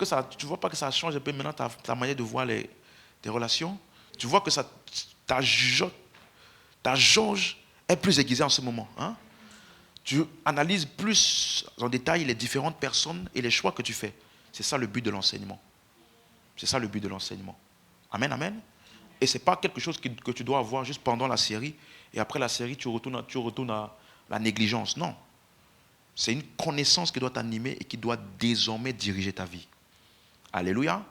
que ça, tu vois pas que ça change un peu maintenant ta manière de voir tes relations? Tu vois que ta jauge est plus aiguisée en ce moment. Hein? Tu analyses plus en détail les différentes personnes et les choix que tu fais. C'est ça le but de l'enseignement. C'est ça le but de l'enseignement. Amen, amen. Et ce n'est pas quelque chose que tu dois avoir juste pendant la série. Et après la série, tu retournes à la négligence. Non. C'est une connaissance qui doit t'animer et qui doit désormais diriger ta vie. Alléluia.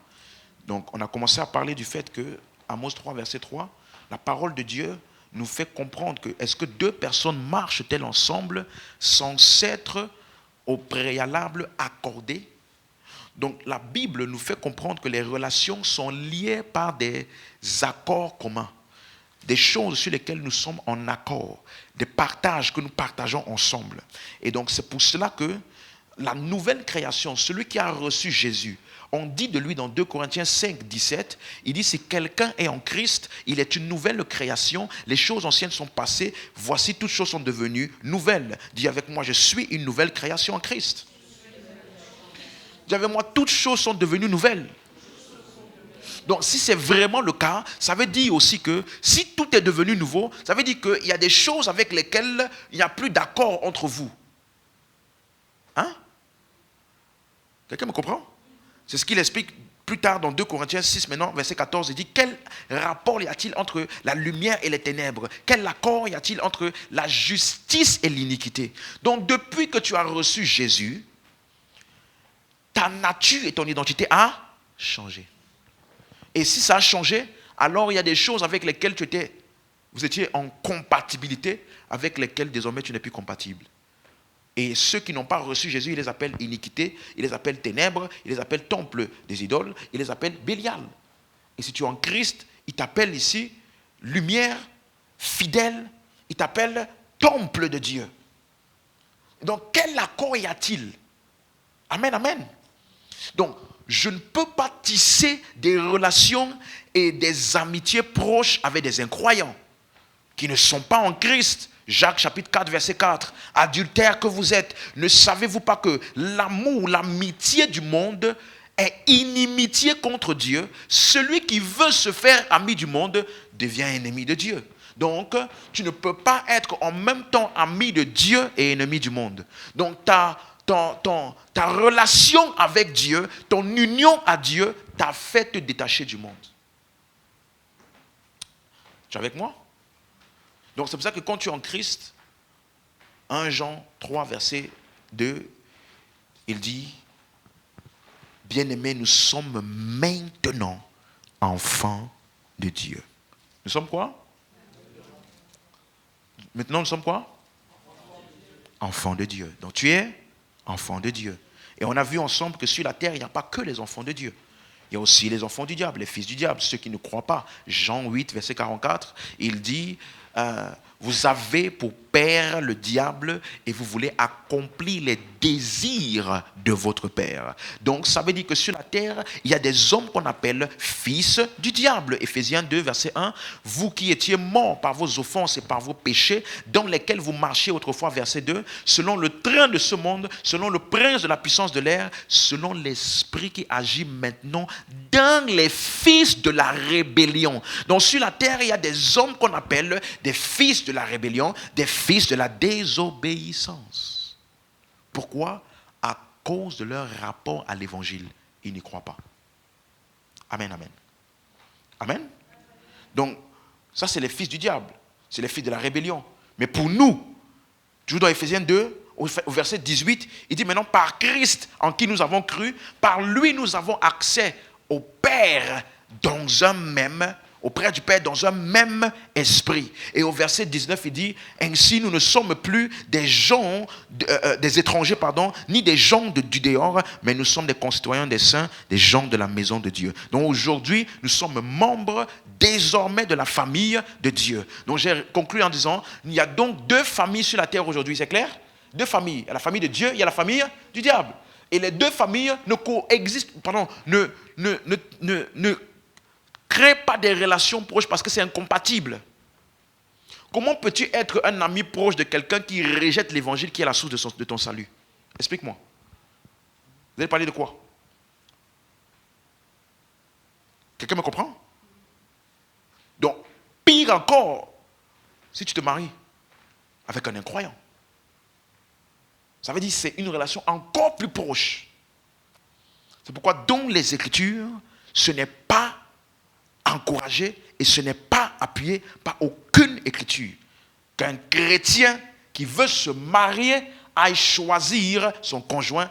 Donc, on a commencé à parler du fait que, Amos 3, verset 3, la parole de Dieu nous fait comprendre que est-ce que deux personnes marchent-elles ensemble sans s'être au préalable accordées? Donc, la Bible nous fait comprendre que les relations sont liées par des accords communs. Des choses sur lesquelles nous sommes en accord, des partages que nous partageons ensemble. Et donc c'est pour cela que la nouvelle création, celui qui a reçu Jésus, on dit de lui dans 2 Corinthiens 5, 17, il dit si quelqu'un est en Christ, il est une nouvelle création, les choses anciennes sont passées, voici toutes choses sont devenues nouvelles. Dis avec moi, je suis une nouvelle création en Christ. Dis avec moi, toutes choses sont devenues nouvelles. Donc, si c'est vraiment le cas, ça veut dire aussi que si tout est devenu nouveau, ça veut dire qu'il y a des choses avec lesquelles il n'y a plus d'accord entre vous. Hein? Quelqu'un me comprend? C'est ce qu'il explique plus tard dans 2 Corinthiens 6, maintenant, verset 14. Il dit, quel rapport y a-t-il entre la lumière et les ténèbres? Quel accord y a-t-il entre la justice et l'iniquité? Donc, depuis que tu as reçu Jésus, ta nature et ton identité a changé. Et si ça a changé, alors il y a des choses avec lesquelles vous étiez en compatibilité, avec lesquelles désormais tu n'es plus compatible. Et ceux qui n'ont pas reçu Jésus, ils les appellent iniquité, ils les appellent ténèbres, ils les appellent temple des idoles, ils les appellent Bélial. Et si tu es en Christ, ils t'appellent ici lumière, fidèle, ils t'appellent temple de Dieu. Donc quel accord y a-t-il? Amen, amen. Donc, je ne peux pas tisser des relations et des amitiés proches avec des incroyants qui ne sont pas en Christ. Jacques chapitre 4, verset 4. Adultères que vous êtes, ne savez-vous pas que l'amour, l'amitié du monde est inimitié contre Dieu? Celui qui veut se faire ami du monde devient ennemi de Dieu. Donc, tu ne peux pas être en même temps ami de Dieu et ennemi du monde. Donc, ta relation avec Dieu, ton union à Dieu t'a fait te détacher du monde. Tu es avec moi? Donc c'est pour ça que quand tu es en Christ, 1 Jean 3, verset 2, il dit, bien-aimés, nous sommes maintenant enfants de Dieu. Nous sommes quoi? Maintenant nous sommes quoi? Enfants de Dieu. Donc tu es enfant de Dieu. Et on a vu ensemble que sur la terre, il n'y a pas que les enfants de Dieu. Il y a aussi les enfants du diable, les fils du diable, ceux qui ne croient pas. Jean 8, verset 44, il dit, vous avez pour père le diable et vous voulez accomplir les désirs de votre père. Donc ça veut dire que sur la terre, il y a des hommes qu'on appelle fils du diable. Éphésiens 2, verset 1, vous qui étiez morts par vos offenses et par vos péchés, dans lesquels vous marchiez autrefois, verset 2, selon le train de ce monde, selon le prince de la puissance de l'air, selon l'esprit qui agit maintenant dans les fils de la rébellion. Donc sur la terre, il y a des hommes qu'on appelle des fils de la rébellion, des fils de la désobéissance. Pourquoi? À cause de leur rapport à l'évangile. Ils n'y croient pas. Amen, amen. Amen. Donc, ça c'est les fils du diable. C'est les fils de la rébellion. Mais pour nous, toujours dans Éphésiens 2, au verset 18, il dit maintenant par Christ en qui nous avons cru, par lui nous avons accès au Père dans un même, auprès du Père dans un même esprit. Et au verset 19, il dit, ainsi nous ne sommes plus des gens, des étrangers, ni des gens du dehors, mais nous sommes des concitoyens des saints, des gens de la maison de Dieu. Donc aujourd'hui, nous sommes membres désormais de la famille de Dieu. Donc j'ai conclu en disant, il y a donc deux familles sur la terre aujourd'hui, c'est clair? Deux familles. Il y a la famille de Dieu, il y a la famille du diable. Et les deux familles ne coexistent, ne créez pas des relations proches parce que c'est incompatible. Comment peux-tu être un ami proche de quelqu'un qui rejette l'évangile qui est la source de ton salut? Explique-moi. Vous allez parler de quoi? Quelqu'un me comprend? Donc, pire encore, si tu te maries avec un incroyant, ça veut dire que c'est une relation encore plus proche. C'est pourquoi dans les Écritures, ce n'est pas encouragé et ce n'est pas appuyé par aucune Écriture qu'un chrétien qui veut se marier aille choisir son conjoint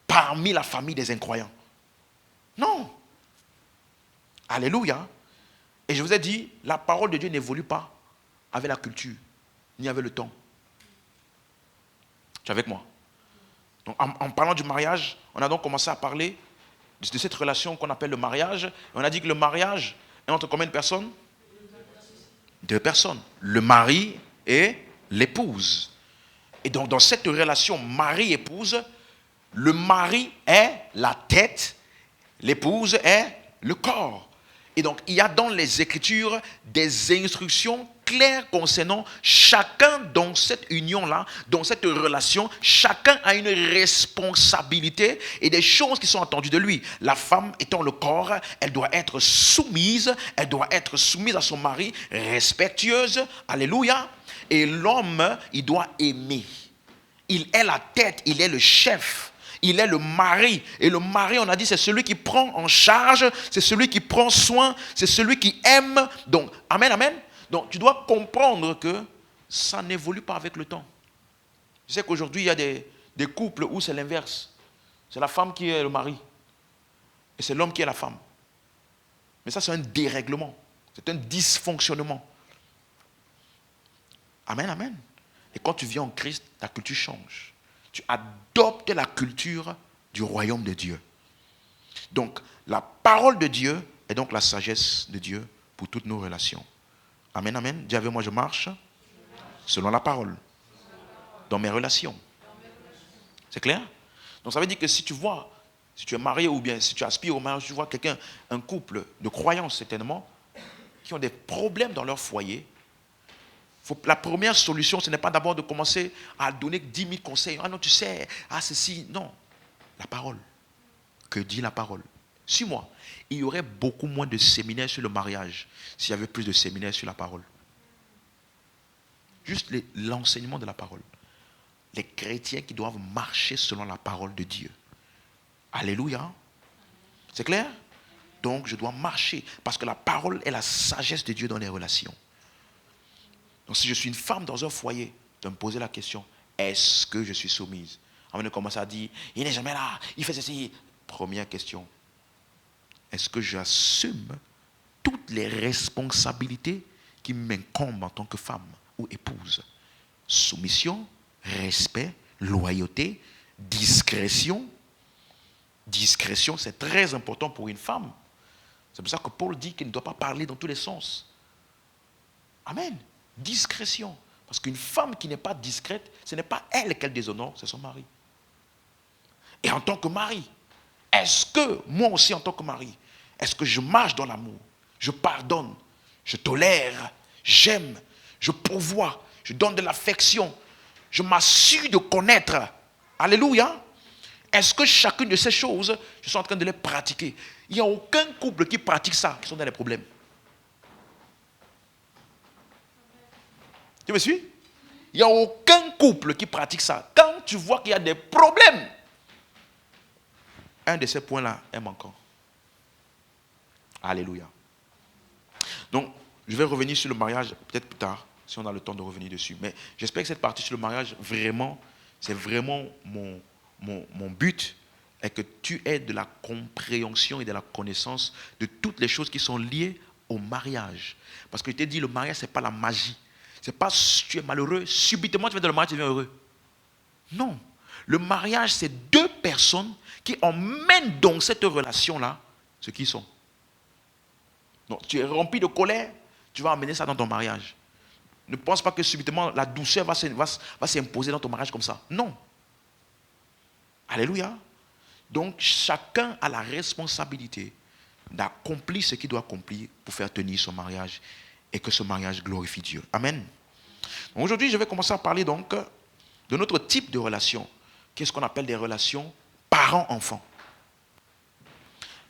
parmi la famille des incroyants. Non. Alléluia. Et je vous ai dit, la parole de Dieu n'évolue pas avec la culture, ni avec le temps. Tu es avec moi? Donc, en parlant du mariage, on a donc commencé à parler de cette relation qu'on appelle le mariage. Et on a dit que le mariage est entre combien de personnes? Deux personnes. Le mari et l'épouse. Et donc, dans cette relation mari-épouse, le mari est la tête, l'épouse est le corps. Et donc, il y a dans les Écritures des instructions claires concernant chacun dans cette union-là, dans cette relation. Chacun a une responsabilité et des choses qui sont attendues de lui. La femme étant le corps, elle doit être soumise à son mari, respectueuse. Alléluia. Et l'homme, il doit aimer. Il est la tête, il est le chef. Il est le mari. Et le mari, on a dit, c'est celui qui prend en charge, c'est celui qui prend soin, c'est celui qui aime. Donc, amen, amen. Donc, tu dois comprendre que ça n'évolue pas avec le temps. Tu sais qu'aujourd'hui, il y a des couples où c'est l'inverse. C'est la femme qui est le mari. Et c'est l'homme qui est la femme. Mais ça, c'est un dérèglement. C'est un dysfonctionnement. Amen, amen. Et quand tu viens en Christ, ta culture change. Tu adoptes la culture du royaume de Dieu. Donc, la parole de Dieu est donc la sagesse de Dieu pour toutes nos relations. Amen, amen. Dis avec moi, je marche selon la parole, dans mes relations. C'est clair? Donc, ça veut dire que si tu vois, si tu es marié ou bien si tu aspires au mariage, tu vois quelqu'un, un couple de croyants certainement, qui ont des problèmes dans leur foyer. La première solution, ce n'est pas d'abord de commencer à donner 10 000 conseils. Ah non, tu sais, ah ceci. Non. La parole. Que dit la parole? Suis-moi. Il y aurait beaucoup moins de séminaires sur le mariage s'il y avait plus de séminaires sur la parole. Juste l'enseignement de la parole. Les chrétiens qui doivent marcher selon la parole de Dieu. Alléluia. C'est clair? Donc, je dois marcher parce que la parole est la sagesse de Dieu dans les relations. Donc si je suis une femme dans un foyer, de me poser la question, est-ce que je suis soumise? Avant de commencer à dire, il n'est jamais là, il fait ceci. Première question, est-ce que j'assume toutes les responsabilités qui m'incombent en tant que femme ou épouse? Soumission, respect, loyauté, discrétion. Discrétion, c'est très important pour une femme. C'est pour ça que Paul dit qu'il ne doit pas parler dans tous les sens. Amen. Discrétion. Parce qu'une femme qui n'est pas discrète, ce n'est pas elle qu'elle déshonore, c'est son mari. Et en tant que mari, est-ce que, moi aussi en tant que mari, est-ce que je marche dans l'amour? Je pardonne, je tolère, j'aime, je pourvois, je donne de l'affection, je m'assure de connaître. Alléluia. Est-ce que chacune de ces choses, je suis en train de les pratiquer? Il n'y a aucun couple qui pratique ça, qui sont dans les problèmes. Tu me suis? Il n'y a aucun couple qui pratique ça. Quand tu vois qu'il y a des problèmes, un de ces points-là est manquant. Alléluia. Donc, je vais revenir sur le mariage peut-être plus tard, si on a le temps de revenir dessus. Mais j'espère que cette partie sur le mariage, vraiment, c'est vraiment mon but, est que tu aies de la compréhension et de la connaissance de toutes les choses qui sont liées au mariage. Parce que je t'ai dit, le mariage, ce n'est pas la magie. Ce n'est pas si tu es malheureux, subitement tu viens dans le mariage, tu deviens heureux. Non. Le mariage, c'est deux personnes qui emmènent dans cette relation-là ce qu'ils sont. Donc, tu es rempli de colère, tu vas amener ça dans ton mariage. Ne pense pas que subitement la douceur va s'imposer dans ton mariage comme ça. Non. Alléluia. Donc, chacun a la responsabilité d'accomplir ce qu'il doit accomplir pour faire tenir son mariage et que ce mariage glorifie Dieu. Amen. Donc, aujourd'hui, je vais commencer à parler donc de notre type de relation. Qu'est-ce qu'on appelle des relations parents-enfants?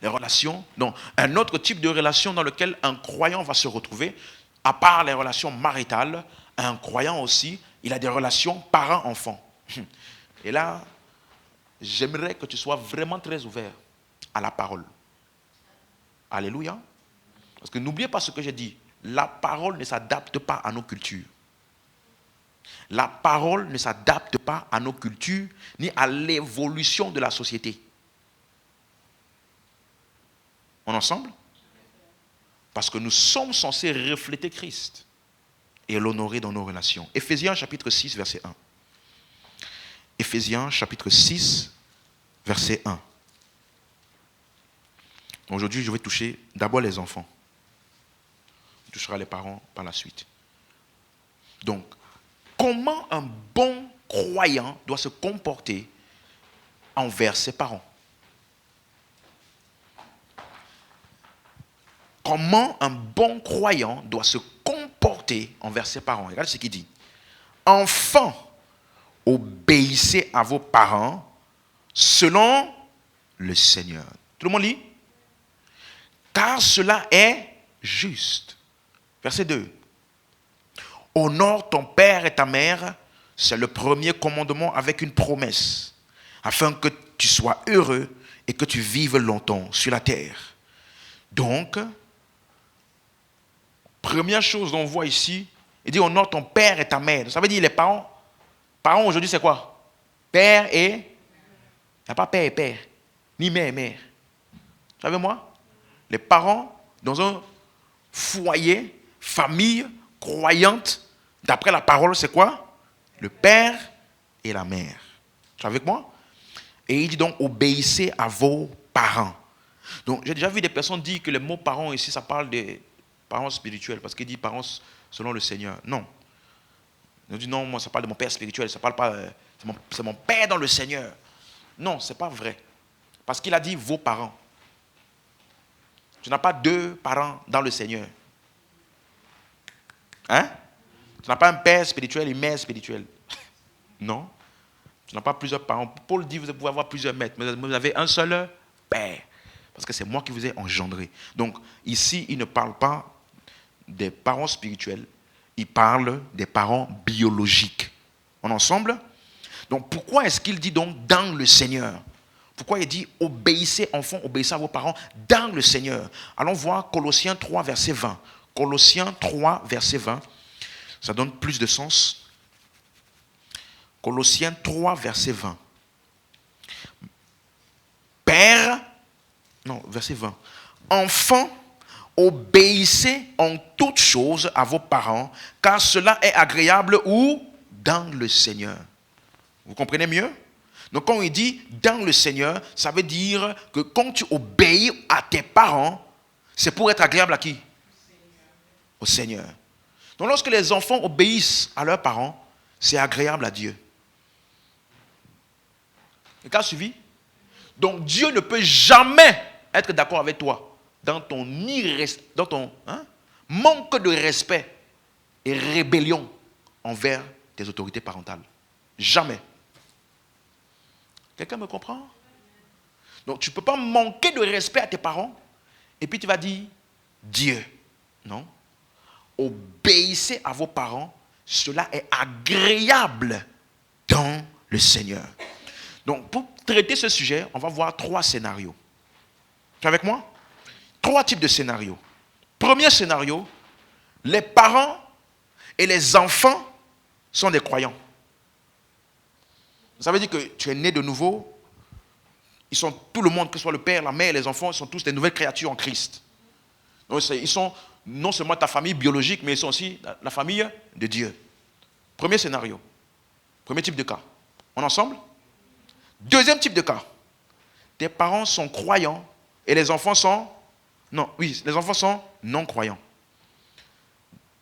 Les relations, donc un autre type de relation dans lequel un croyant va se retrouver, à part les relations maritales, un croyant aussi, il a des relations parents-enfants. Et là, j'aimerais que tu sois vraiment très ouvert à la parole. Alléluia. Parce que n'oubliez pas ce que j'ai dit. La parole ne s'adapte pas à nos cultures. La parole ne s'adapte pas à nos cultures ni à l'évolution de la société. On est ensemble? Parce que nous sommes censés refléter Christ et l'honorer dans nos relations. Éphésiens chapitre 6, verset 1. Éphésiens chapitre 6, verset 1. Aujourd'hui, je vais toucher d'abord les enfants. On touchera les parents par la suite. Donc, comment un bon croyant doit se comporter envers ses parents? Comment un bon croyant doit se comporter envers ses parents? Regardez ce qu'il dit. Enfants, obéissez à vos parents selon le Seigneur. Tout le monde lit? Car cela est juste. Verset 2. Honore ton père et ta mère, c'est le premier commandement avec une promesse, afin que tu sois heureux et que tu vives longtemps sur la terre. Donc, première chose qu'on voit ici, il dit honore ton père et ta mère. Ça veut dire les parents. Parents aujourd'hui c'est quoi? Père et... Il n'y a pas père et père, ni mère et mère. Vous savez moi? Les parents dans un foyer, famille croyante, d'après la parole c'est quoi? Le père et la mère. Tu es avec moi? Et il dit donc obéissez à vos parents. Donc j'ai déjà vu des personnes dire que le mot parents ici ça parle des parents spirituels, parce qu'il dit parents selon le Seigneur. Non. Il dit non, moi ça parle de mon père spirituel, ça parle pas, c'est mon père dans le Seigneur. Non, c'est pas vrai. Parce qu'il a dit vos parents. Tu n'as pas deux parents dans le Seigneur. Hein? Tu n'as pas un père spirituel et une mère spirituelle. Non. Tu n'as pas plusieurs parents. Paul dit vous pouvez avoir plusieurs maîtres, mais vous avez un seul père. Parce que c'est moi qui vous ai engendré. Donc ici, il ne parle pas des parents spirituels, il parle des parents biologiques. On est ensemble? Donc pourquoi est-ce qu'il dit donc dans le Seigneur? Pourquoi il dit obéissez enfants, obéissez à vos parents dans le Seigneur? Allons voir Colossiens 3 verset 20. Colossiens 3 verset 20. Ça donne plus de sens. Colossiens 3 verset 20. Père, non, verset 20. Enfants, obéissez en toutes choses à vos parents, car cela est agréable où? Dans le Seigneur. Vous comprenez mieux? Donc quand il dit dans le Seigneur, ça veut dire que quand tu obéis à tes parents, c'est pour être agréable à qui? Au Seigneur. Donc lorsque les enfants obéissent à leurs parents, c'est agréable à Dieu. Le cas suivi? Donc Dieu ne peut jamais être d'accord avec toi dans ton manque de respect et rébellion envers tes autorités parentales. Jamais. Quelqu'un me comprend? Donc tu ne peux pas manquer de respect à tes parents et puis tu vas dire Dieu. Non. Obéissez à vos parents, cela est agréable dans le Seigneur. Donc pour traiter ce sujet, on va voir 3 scénarios. Tu es avec moi? 3 types de scénarios. Premier scénario, les parents et les enfants sont des croyants. Ça veut dire que tu es né de nouveau. Ils sont tout le monde, que ce soit le père, la mère, les enfants, ils sont tous des nouvelles créatures en Christ. Donc, ils sont non seulement ta famille biologique, mais ils sont aussi la famille de Dieu. Premier scénario. Premier type de cas. On est ensemble? Deuxième type de cas. Tes parents sont croyants et les enfants sont... Non, oui, les enfants sont non-croyants.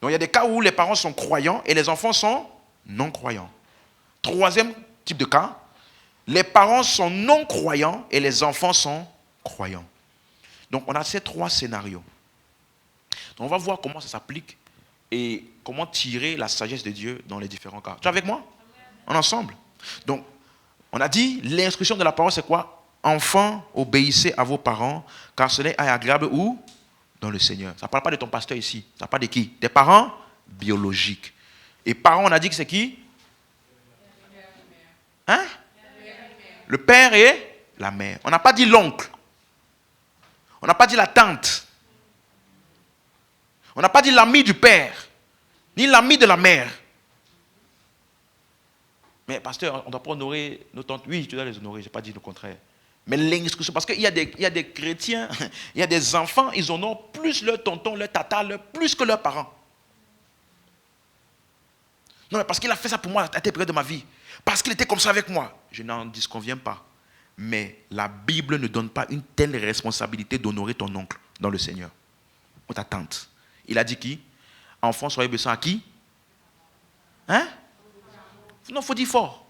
Donc il y a des cas où les parents sont croyants et les enfants sont non-croyants. Troisième type de cas, les parents sont non-croyants et les enfants sont croyants. Donc on a ces 3 scénarios. Donc on va voir comment ça s'applique et comment tirer la sagesse de Dieu dans les différents cas. Tu es avec moi? On est ensemble? Donc on a dit l'instruction de la parole c'est quoi? Enfants, obéissez à vos parents, car cela est agréable où? Dans le Seigneur. Ça ne parle pas de ton pasteur ici. Ça parle de qui? Des parents biologiques. Et parents, on a dit que c'est qui? Hein? Le père et la mère. On n'a pas dit l'oncle. On n'a pas dit la tante. On n'a pas dit l'ami du père, ni l'ami de la mère. Mais pasteur, on ne doit pas honorer nos tantes. Oui, tu dois les honorer, je n'ai pas dit le contraire. Mais l'instruction, parce qu'il y a des chrétiens, il y a des enfants, ils honorent plus leur tonton, leur tata, plus que leurs parents. Non, mais parce qu'il a fait ça pour moi à cette période de ma vie. Parce qu'il était comme ça avec moi. Je n'en disconviens pas. Mais la Bible ne donne pas une telle responsabilité d'honorer ton oncle dans le Seigneur. Ou ta tante. Il a dit qui? Enfants, soyez obéissants à qui? Hein? Non, il faut dire fort.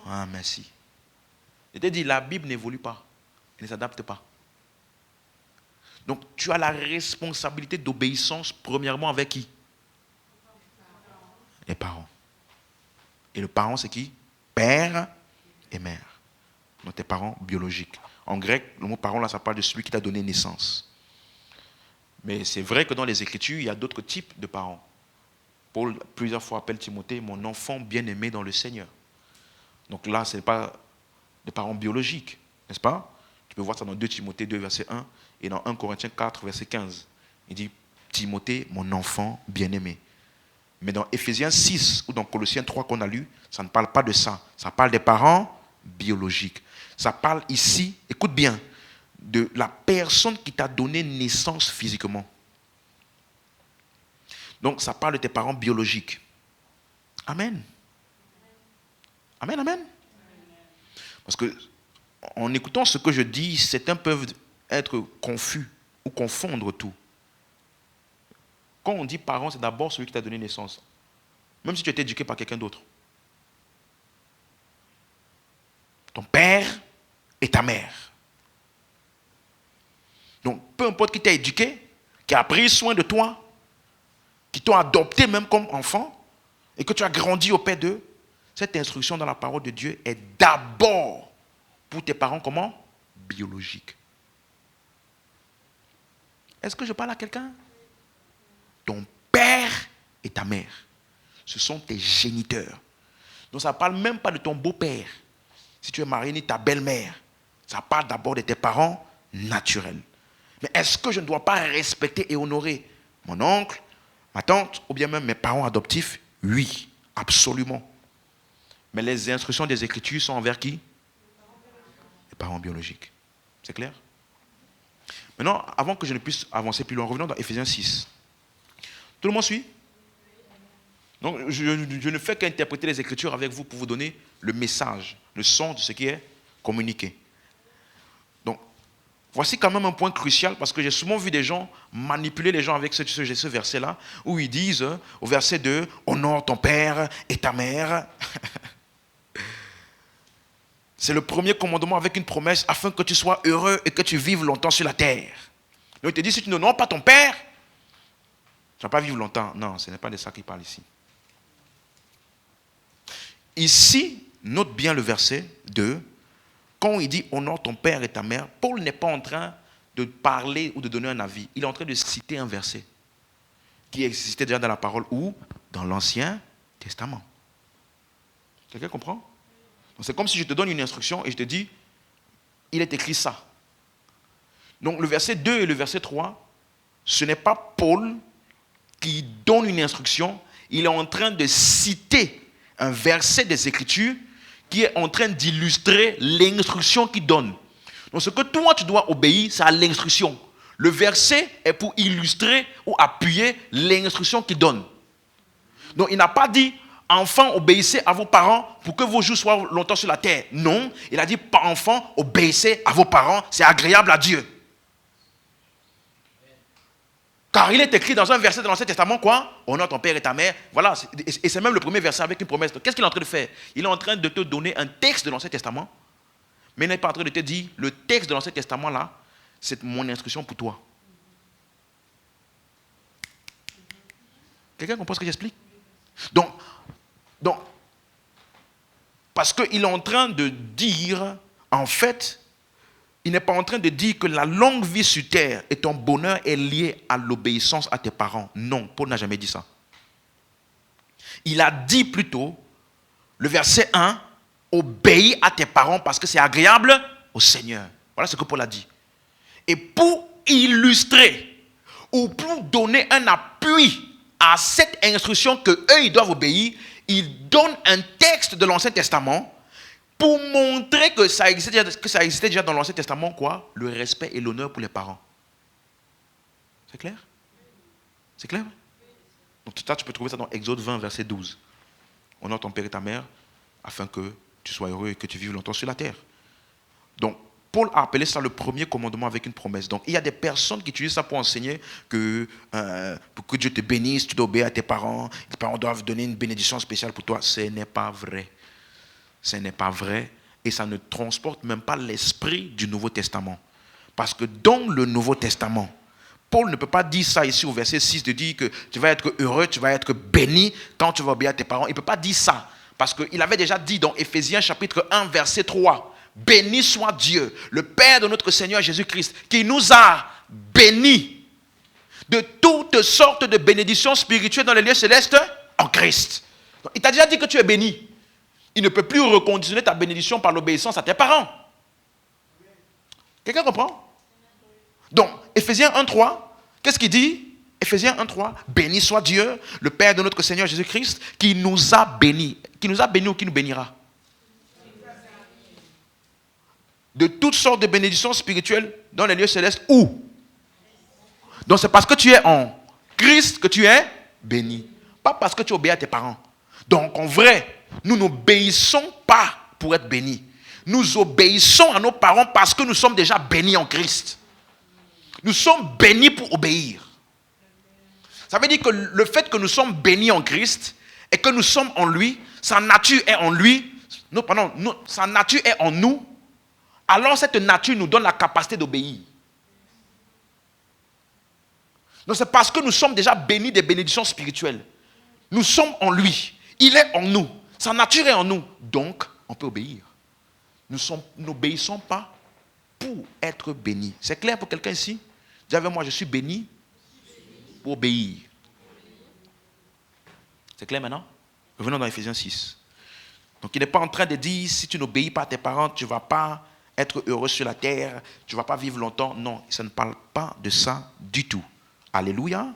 Ah, merci. Je t'ai dit, la Bible n'évolue pas. Elle ne s'adapte pas. Donc, tu as la responsabilité d'obéissance, premièrement, avec qui? Les parents. Et le parent, c'est qui? Père et mère. Donc, tes parents biologiques. En grec, le mot parent, là, ça parle de celui qui t'a donné naissance. Mais c'est vrai que dans les Écritures, il y a d'autres types de parents. Paul, plusieurs fois, appelle Timothée mon enfant bien-aimé dans le Seigneur. Donc là, ce n'est pas des parents biologiques, n'est-ce pas? Tu peux voir ça dans 2 Timothée 2, verset 1, et dans 1 Corinthiens 4, verset 15. Il dit, Timothée, mon enfant bien-aimé. Mais dans Éphésiens 6 ou dans Colossiens 3 qu'on a lu, ça ne parle pas de ça. Ça parle des parents biologiques. Ça parle ici, écoute bien, de la personne qui t'a donné naissance physiquement. Donc, ça parle de tes parents biologiques. Amen. Amen, amen. Parce que, en écoutant ce que je dis, certains peuvent être confus ou confondre tout. Quand on dit parent, c'est d'abord celui qui t'a donné naissance. Même si tu as été éduqué par quelqu'un d'autre. Ton père et ta mère. Donc, peu importe qui t'a éduqué, qui a pris soin de toi, qui t'ont adopté même comme enfant, et que tu as grandi auprès d'eux, cette instruction dans la parole de Dieu est d'abord pour tes parents comment? Biologiques. Est-ce que je parle à quelqu'un? Ton père et ta mère, ce sont tes géniteurs. Donc ça ne parle même pas de ton beau-père. Si tu es marié, ni ta belle-mère. Ça parle d'abord de tes parents naturels. Mais est-ce que je ne dois pas respecter et honorer mon oncle, ma tante, ou bien même mes parents adoptifs? Oui, absolument. Mais les instructions des Écritures sont envers qui? Les parents biologiques. C'est clair? Maintenant, avant que je ne puisse avancer plus loin, revenons dans Éphésiens 6. Tout le monde suit? Donc, je ne fais qu'interpréter les Écritures avec vous pour vous donner le message, le son de ce qui est communiqué. Donc, voici quand même un point crucial parce que j'ai souvent vu des gens manipuler les gens avec ce verset-là où ils disent au verset 2, honore ton père et ta mère. C'est le premier commandement avec une promesse afin que tu sois heureux et que tu vives longtemps sur la terre. Donc il te dit, si tu n'honores pas ton père, tu ne vas pas vivre longtemps. Non, ce n'est pas de ça qu'il parle ici. Ici, note bien le verset 2. Quand il dit honore ton père et ta mère, Paul n'est pas en train de parler ou de donner un avis. Il est en train de citer un verset qui existait déjà dans la parole ou dans l'Ancien Testament. Quelqu'un comprend? Donc c'est comme si je te donne une instruction et je te dis, il est écrit ça. Donc le verset 2 et le verset 3, ce n'est pas Paul qui donne une instruction, il est en train de citer un verset des Écritures qui est en train d'illustrer l'instruction qu'il donne. Donc ce que toi tu dois obéir, c'est à l'instruction. Le verset est pour illustrer ou appuyer l'instruction qu'il donne. Donc il n'a pas dit, enfants, obéissez à vos parents pour que vos jours soient longtemps sur la terre. Non, il a dit, enfants, obéissez à vos parents, c'est agréable à Dieu. Car il est écrit dans un verset de l'Ancien Testament, quoi? Honore ton père et ta mère. Voilà, et c'est même le premier verset avec une promesse. Qu'est-ce qu'il est en train de faire? Il est en train de te donner un texte de l'Ancien Testament, mais il n'est pas en train de te dire, le texte de l'Ancien Testament là, c'est mon instruction pour toi. Quelqu'un comprend ce que j'explique? Donc, parce qu'il est en train de dire En fait, il n'est pas en train de dire que la longue vie sur terre et ton bonheur est lié à l'obéissance à tes parents. Non, Paul n'a jamais dit ça. Il a dit plutôt, le verset 1, obéis à tes parents parce que c'est agréable au Seigneur. Voilà ce que Paul a dit. Et pour illustrer ou pour donner un appui à cette instruction qu'eux, ils doivent obéir, il donne un texte de l'Ancien Testament pour montrer que ça existait déjà dans l'Ancien Testament, quoi? Le respect et l'honneur pour les parents. C'est clair? C'est clair? Donc ça, tu peux trouver ça dans Exode 20, verset 12. Honore ton père et ta mère, afin que tu sois heureux et que tu vives longtemps sur la terre. Donc, Paul a appelé ça le premier commandement avec une promesse. Donc, il y a des personnes qui utilisent ça pour enseigner que pour que Dieu te bénisse, tu dois obéir à tes parents doivent donner une bénédiction spéciale pour toi. Ce n'est pas vrai. Ce n'est pas vrai. Et ça ne transporte même pas l'esprit du Nouveau Testament. Parce que dans le Nouveau Testament, Paul ne peut pas dire ça ici au verset 6, de dire que tu vas être heureux, tu vas être béni quand tu vas obéir à tes parents. Il ne peut pas dire ça. Parce qu'il avait déjà dit dans Éphésiens chapitre 1, verset 3, béni soit Dieu, le Père de notre Seigneur Jésus-Christ, qui nous a bénis de toutes sortes de bénédictions spirituelles dans les lieux célestes en Christ. Donc, il t'a déjà dit que tu es béni. Il ne peut plus reconditionner ta bénédiction par l'obéissance à tes parents. Quelqu'un comprend? Donc, Éphésiens 1.3, qu'est-ce qu'il dit? Éphésiens 1.3, béni soit Dieu, le Père de notre Seigneur Jésus-Christ, qui nous a bénis. Qui nous a bénis ou qui nous bénira? De toutes sortes de bénédictions spirituelles dans les lieux célestes. Où? Donc c'est parce que tu es en Christ que tu es béni. Pas parce que tu obéis à tes parents. Donc en vrai, nous n'obéissons pas pour être bénis. Nous obéissons à nos parents parce que nous sommes déjà bénis en Christ. Nous sommes bénis pour obéir. Ça veut dire que le fait que nous sommes bénis en Christ et que nous sommes en lui, sa nature est en lui, sa nature est en nous, alors cette nature nous donne la capacité d'obéir. Donc c'est parce que nous sommes déjà bénis des bénédictions spirituelles. Nous sommes en lui. Il est en nous. Sa nature est en nous. Donc, on peut obéir. Nous n'obéissons pas pour être bénis. C'est clair pour quelqu'un ici? Dis avec moi, je suis béni pour obéir. C'est clair maintenant? Revenons dans Éphésiens 6. Donc il n'est pas en train de dire, si tu n'obéis pas à tes parents, tu ne vas pas être heureux sur la terre, tu ne vas pas vivre longtemps. Non, ça ne parle pas de ça du tout. Alléluia.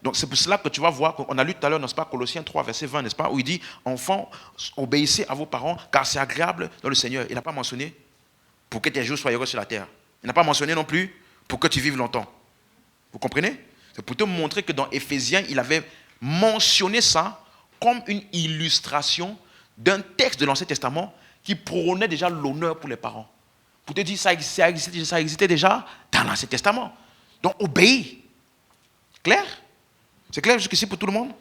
Donc c'est pour cela que tu vas voir, on a lu tout à l'heure, n'est-ce pas, Colossiens 3, verset 20, n'est-ce pas, où il dit, enfants, obéissez à vos parents, car c'est agréable dans le Seigneur. Il n'a pas mentionné pour que tes jours soient heureux sur la terre. Il n'a pas mentionné non plus pour que tu vives longtemps. Vous comprenez? C'est pour te montrer que dans Éphésiens, il avait mentionné ça comme une illustration d'un texte de l'Ancien Testament qui prônait déjà l'honneur pour les parents. Pour te dire, ça existait déjà dans l'Ancien Testament. Donc, obéis. Clair? C'est clair jusqu'ici pour tout le monde?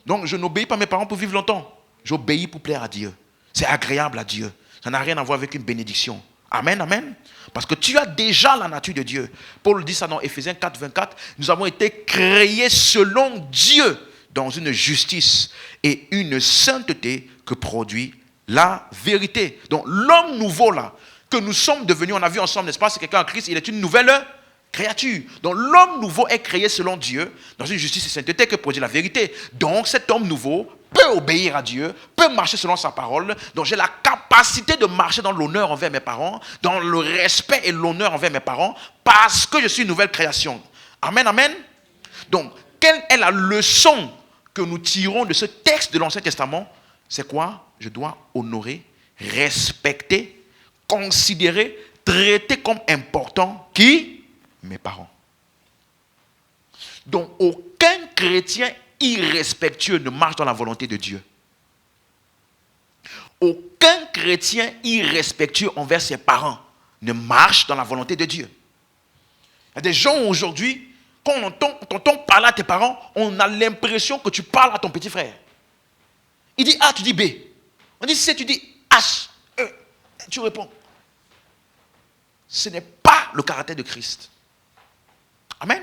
Donc, je n'obéis pas à mes parents pour vivre longtemps. J'obéis pour plaire à Dieu. C'est agréable à Dieu. Ça n'a rien à voir avec une bénédiction. Amen, amen. Parce que tu as déjà la nature de Dieu. Paul dit ça dans Éphésiens 4, 24. Nous avons été créés selon Dieu dans une justice et une sainteté que produit la vérité. Donc l'homme nouveau là, que nous sommes devenus, on a vu ensemble, n'est-ce pas, c'est quelqu'un en Christ, il est une nouvelle créature. Donc l'homme nouveau est créé selon Dieu, dans une justice et sainteté que produit la vérité. Donc cet homme nouveau peut obéir à Dieu, peut marcher selon sa parole. Donc j'ai la capacité de marcher dans l'honneur envers mes parents, dans le respect et l'honneur envers mes parents, parce que je suis une nouvelle création. Amen, amen. Donc, quelle est la leçon que nous tirons de ce texte de l'Ancien Testament? C'est quoi? Je dois honorer, respecter, considérer, traiter comme important qui? Mes parents. Donc, aucun chrétien irrespectueux ne marche dans la volonté de Dieu. Aucun chrétien irrespectueux envers ses parents ne marche dans la volonté de Dieu. Il y a des gens aujourd'hui, quand on t'entend parler à tes parents, on a l'impression que tu parles à ton petit frère. Il dit A, tu dis B. On dit C, tu dis H. E. Tu réponds. Ce n'est pas le caractère de Christ. Amen.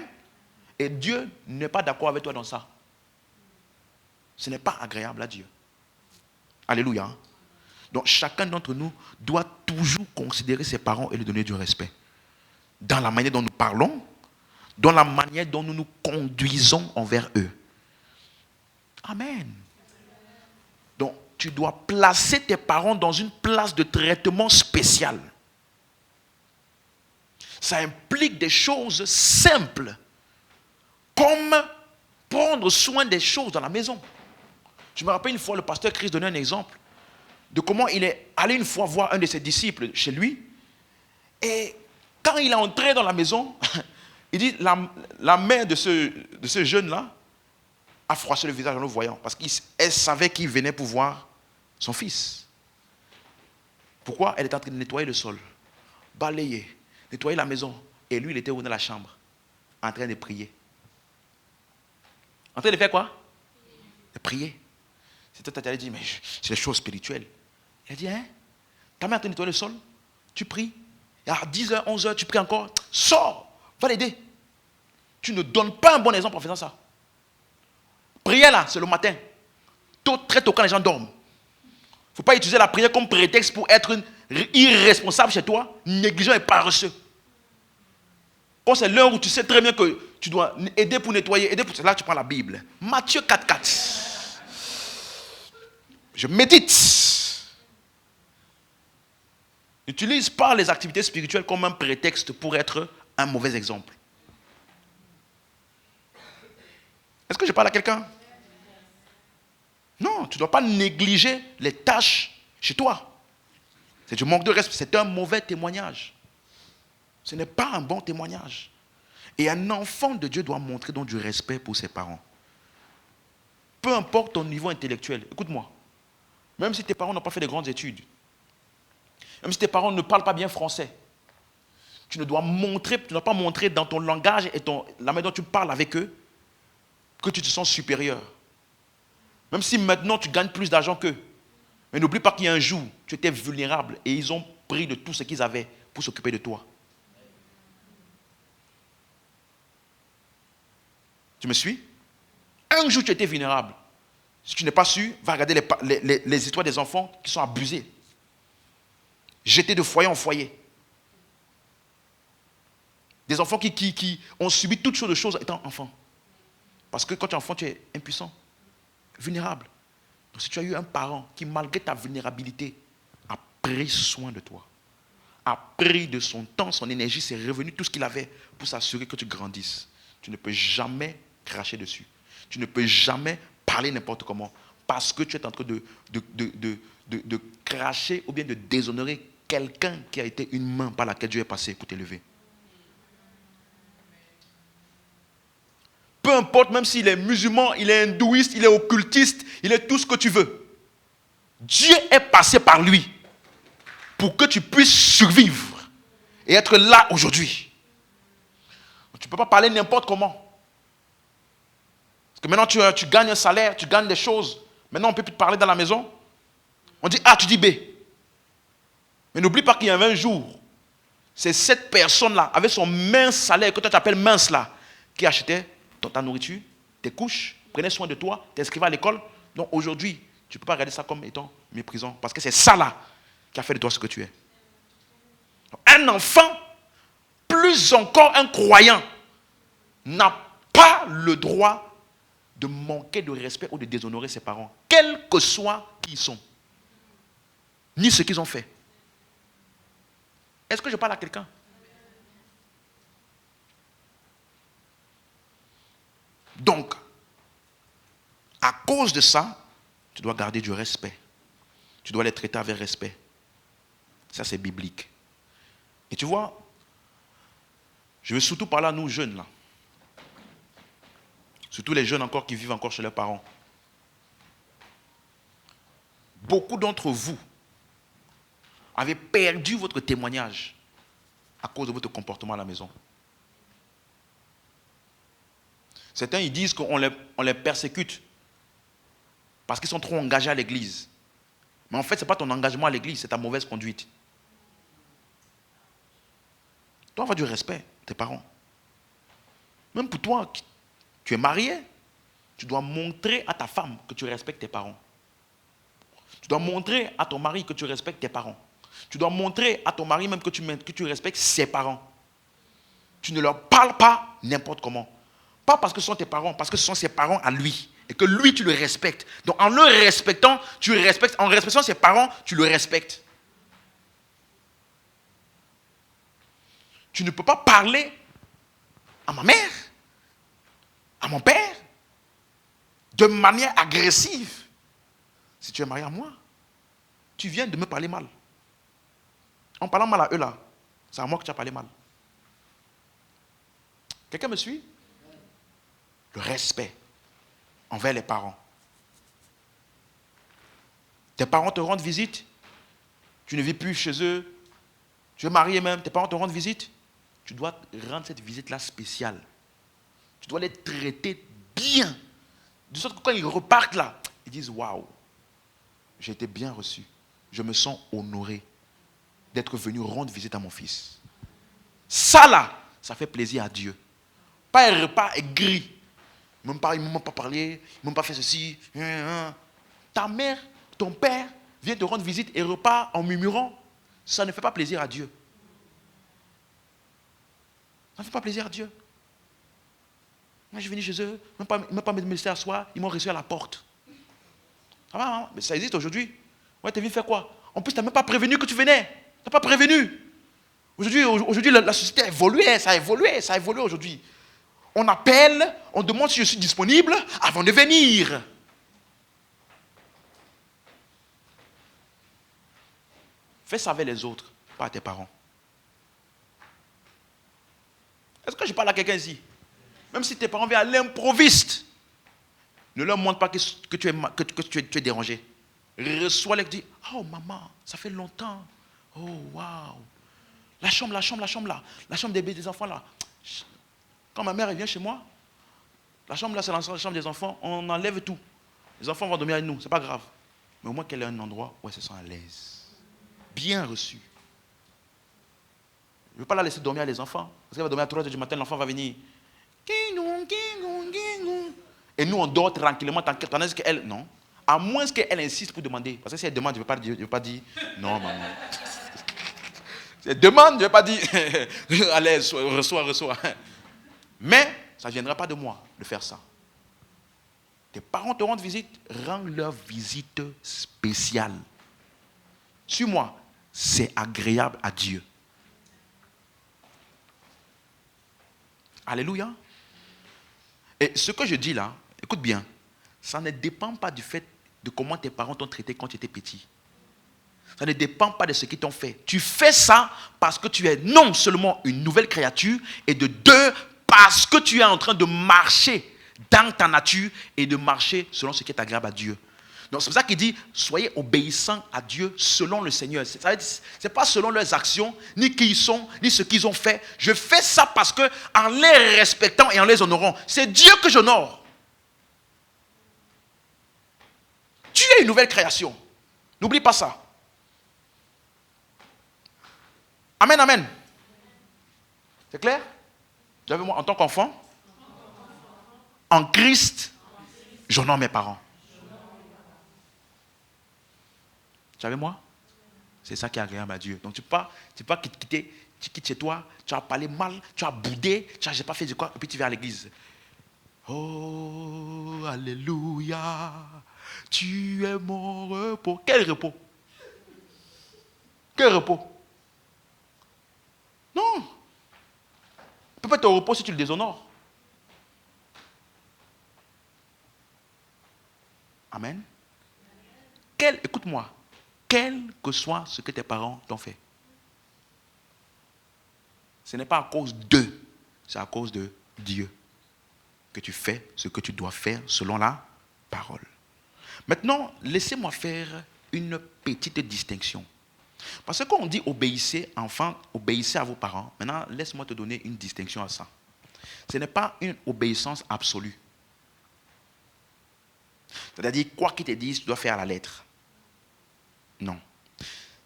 Et Dieu n'est pas d'accord avec toi dans ça. Ce n'est pas agréable à Dieu. Alléluia. Donc chacun d'entre nous doit toujours considérer ses parents et lui donner du respect. Dans la manière dont nous parlons, dans la manière dont nous nous conduisons envers eux. Amen. Donc tu dois placer tes parents dans une place de traitement spécial. Ça implique des choses simples, comme prendre soin des choses dans la maison. Je me rappelle une fois, le pasteur Chris donnait un exemple de comment il est allé une fois voir un de ses disciples chez lui. Et quand il est entré dans la maison, il dit, la mère de ce jeune-là a froissé le visage en le voyant, parce qu'elle savait qu'il venait pour voir son fils. Pourquoi? Elle était en train de nettoyer le sol, balayer, nettoyer la maison. Et lui, il était dans la chambre, en train de prier. En train de faire quoi? De prier. C'était toi qui allais dire, mais c'est des choses spirituelles. Il a dit, hein? Ta mère est en train de nettoyer le sol, tu pries. Et à 10h, 11h, tu pries encore. Sors, va l'aider. Tu ne donnes pas un bon exemple en faisant ça. Prière là, c'est le matin. Très tôt quand les gens dorment. Il ne faut pas utiliser la prière comme prétexte pour être irresponsable chez toi, négligent et paresseux. Quand c'est l'heure où tu sais très bien que tu dois aider pour nettoyer, aider pour cela, tu prends la Bible. Matthieu 4,4. Je médite. N'utilise pas les activités spirituelles comme un prétexte pour être un mauvais exemple. Est-ce que je parle à quelqu'un? Non, tu ne dois pas négliger les tâches chez toi. C'est du manque de respect, c'est un mauvais témoignage. Ce n'est pas un bon témoignage. Et un enfant de Dieu doit montrer donc du respect pour ses parents. Peu importe ton niveau intellectuel, écoute-moi. Même si tes parents n'ont pas fait de grandes études, même si tes parents ne parlent pas bien français, tu ne dois pas montrer dans ton langage et la manière dont tu parles avec eux que tu te sens supérieur. Même si maintenant tu gagnes plus d'argent qu'eux. Mais n'oublie pas qu'il y a un jour, tu étais vulnérable et ils ont pris de tout ce qu'ils avaient pour s'occuper de toi. Tu me suis? Un jour tu étais vulnérable. Si tu n'es pas sûr, va regarder les histoires des enfants qui sont abusés. Jetés de foyer en foyer. Des enfants qui ont subi toutes sortes de choses étant enfants. Parce que quand tu es enfant, tu es impuissant, vulnérable. Donc si tu as eu un parent qui, malgré ta vulnérabilité, a pris soin de toi, a pris de son temps, son énergie, ses revenus, tout ce qu'il avait pour s'assurer que tu grandisses, tu ne peux jamais cracher dessus. Tu ne peux jamais parler n'importe comment parce que tu es en train de cracher ou bien de déshonorer quelqu'un qui a été une main par laquelle Dieu est passé pour t'élever. Peu importe, même s'il est musulman, il est hindouiste, il est occultiste, il est tout ce que tu veux. Dieu est passé par lui pour que tu puisses survivre et être là aujourd'hui. Tu ne peux pas parler n'importe comment. Parce que maintenant tu gagnes un salaire, tu gagnes des choses. Maintenant on ne peut plus te parler dans la maison. On dit A, tu dis B. Mais n'oublie pas qu'il y avait un jour, c'est cette personne-là, avec son mince salaire, que toi tu appelles mince là, qui achetait ta nourriture, tes couches, prenait soin de toi, t'inscrivait à l'école. Donc aujourd'hui, tu ne peux pas regarder ça comme étant méprisant. Parce que c'est ça là qui a fait de toi ce que tu es. Donc, un enfant, plus encore un croyant, n'a pas le droit de manquer de respect ou de déshonorer ses parents, quels que soient qui ils sont, ni ce qu'ils ont fait. Est-ce que je parle à quelqu'un? Donc, à cause de ça, tu dois garder du respect. Tu dois les traiter avec respect. Ça, c'est biblique. Et tu vois, je veux surtout parler à nous jeunes, là. Surtout les jeunes encore qui vivent encore chez leurs parents. Beaucoup d'entre vous avez perdu votre témoignage à cause de votre comportement à la maison. Certains, ils disent qu'on les persécute parce qu'ils sont trop engagés à l'église. Mais en fait, ce n'est pas ton engagement à l'église, c'est ta mauvaise conduite. Tu dois avoir du respect, tes parents. Même pour toi, tu es marié, tu dois montrer à ta femme que tu respectes tes parents. Tu dois montrer à ton mari que tu respectes tes parents. Tu dois montrer à ton mari même que tu respectes ses parents. Tu ne leur parles pas n'importe comment. Pas parce que ce sont tes parents, parce que ce sont ses parents à lui. Et que lui, tu le respectes. Donc en le respectant, tu le respectes. En respectant ses parents, tu le respectes. Tu ne peux pas parler à ma mère, à mon père, de manière agressive. Si tu es marié à moi, tu viens de me parler mal. En parlant mal à eux là, c'est à moi que tu as parlé mal. Quelqu'un me suit? Le respect envers les parents. Tes parents te rendent visite, tu ne vis plus chez eux, tu es marié même, tes parents te rendent visite, tu dois rendre cette visite-là spéciale. Tu dois les traiter bien. De sorte que quand ils repartent là, ils disent waouh, j'ai été bien reçu. Je me sens honoré d'être venu rendre visite à mon fils. Ça là, ça fait plaisir à Dieu. Pas un repas aigri. Ils ne m'ont pas parlé, ils ne m'ont pas fait ceci. Ta mère, ton père vient te rendre visite et repart en murmurant. Ça ne fait pas plaisir à Dieu. Ça ne fait pas plaisir à Dieu. Moi, je suis venu chez eux, même pas me laisser asseoir, ils m'ont reçu à la porte. Ça va, hein? Mais ça existe aujourd'hui. Ouais, t'es venu faire quoi? En plus, tu n'as même pas prévenu que tu venais. Tu n'as pas prévenu. Aujourd'hui, la société a évolué, ça a évolué aujourd'hui. On appelle, on demande si je suis disponible avant de venir. Fais ça avec les autres, pas à tes parents. Est-ce que je parle à quelqu'un ici? Même si tes parents viennent à l'improviste, ne leur montre pas que tu es dérangé. Reçois-les et dis, oh maman, ça fait longtemps. Oh waouh. La chambre là. La chambre des enfants là. Quand ma mère vient chez moi, la chambre là, c'est la chambre des enfants, on enlève tout. Les enfants vont dormir avec nous, c'est pas grave. Mais au moins qu'elle ait un endroit où elles se sentent à l'aise. Bien reçu. Je ne veux pas la laisser dormir avec les enfants. Parce qu'elle va dormir à 3h du matin, l'enfant va venir. Et nous, on dort tranquillement, tandis qu'elle, non. À moins qu'elle insiste pour demander. Parce que si elle demande, je ne vais pas dire, non, maman. Si elle demande, je ne vais pas dire, allez, reçois. Mais ça ne viendra pas de moi de faire ça. Tes parents te rendent visite, rends leur visite spéciale. Suis-moi, c'est agréable à Dieu. Alléluia. Et ce que je dis là, écoute bien, ça ne dépend pas du fait de comment tes parents t'ont traité quand tu étais petit. Ça ne dépend pas de ce qu'ils t'ont fait. Tu fais ça parce que tu es non seulement une nouvelle créature, et de deux, parce que tu es en train de marcher dans ta nature et de marcher selon ce qui est agréable à Dieu. Donc c'est pour ça qu'il dit, soyez obéissants à Dieu selon le Seigneur. Ce n'est pas selon leurs actions, ni qui ils sont, ni ce qu'ils ont fait. Je fais ça parce que en les respectant et en les honorant, c'est Dieu que j'honore. Tu es une nouvelle création. N'oublie pas ça. Amen, amen. C'est clair? Moi, en tant qu'enfant, en Christ, j'honore mes parents. Tu es avec moi? C'est ça qui est agréable à Dieu. Donc tu ne peux pas quitter, tu quittes chez toi, tu as parlé mal, tu as boudé, tu n'as pas fait de quoi, et puis tu vas à l'église. Oh, alléluia, tu es mon repos. Quel repos? Quel repos? Non. Tu peux pas être au repos si tu le déshonores. Amen. Écoute-moi. Quel que soit ce que tes parents t'ont fait. Ce n'est pas à cause d'eux, c'est à cause de Dieu que tu fais ce que tu dois faire selon la parole. Maintenant, laissez-moi faire une petite distinction. Parce que quand on dit obéissez, enfants, obéissez à vos parents, maintenant, laisse-moi te donner une distinction à ça. Ce n'est pas une obéissance absolue. C'est-à-dire, quoi qu'ils te disent, tu dois faire à la lettre. Non.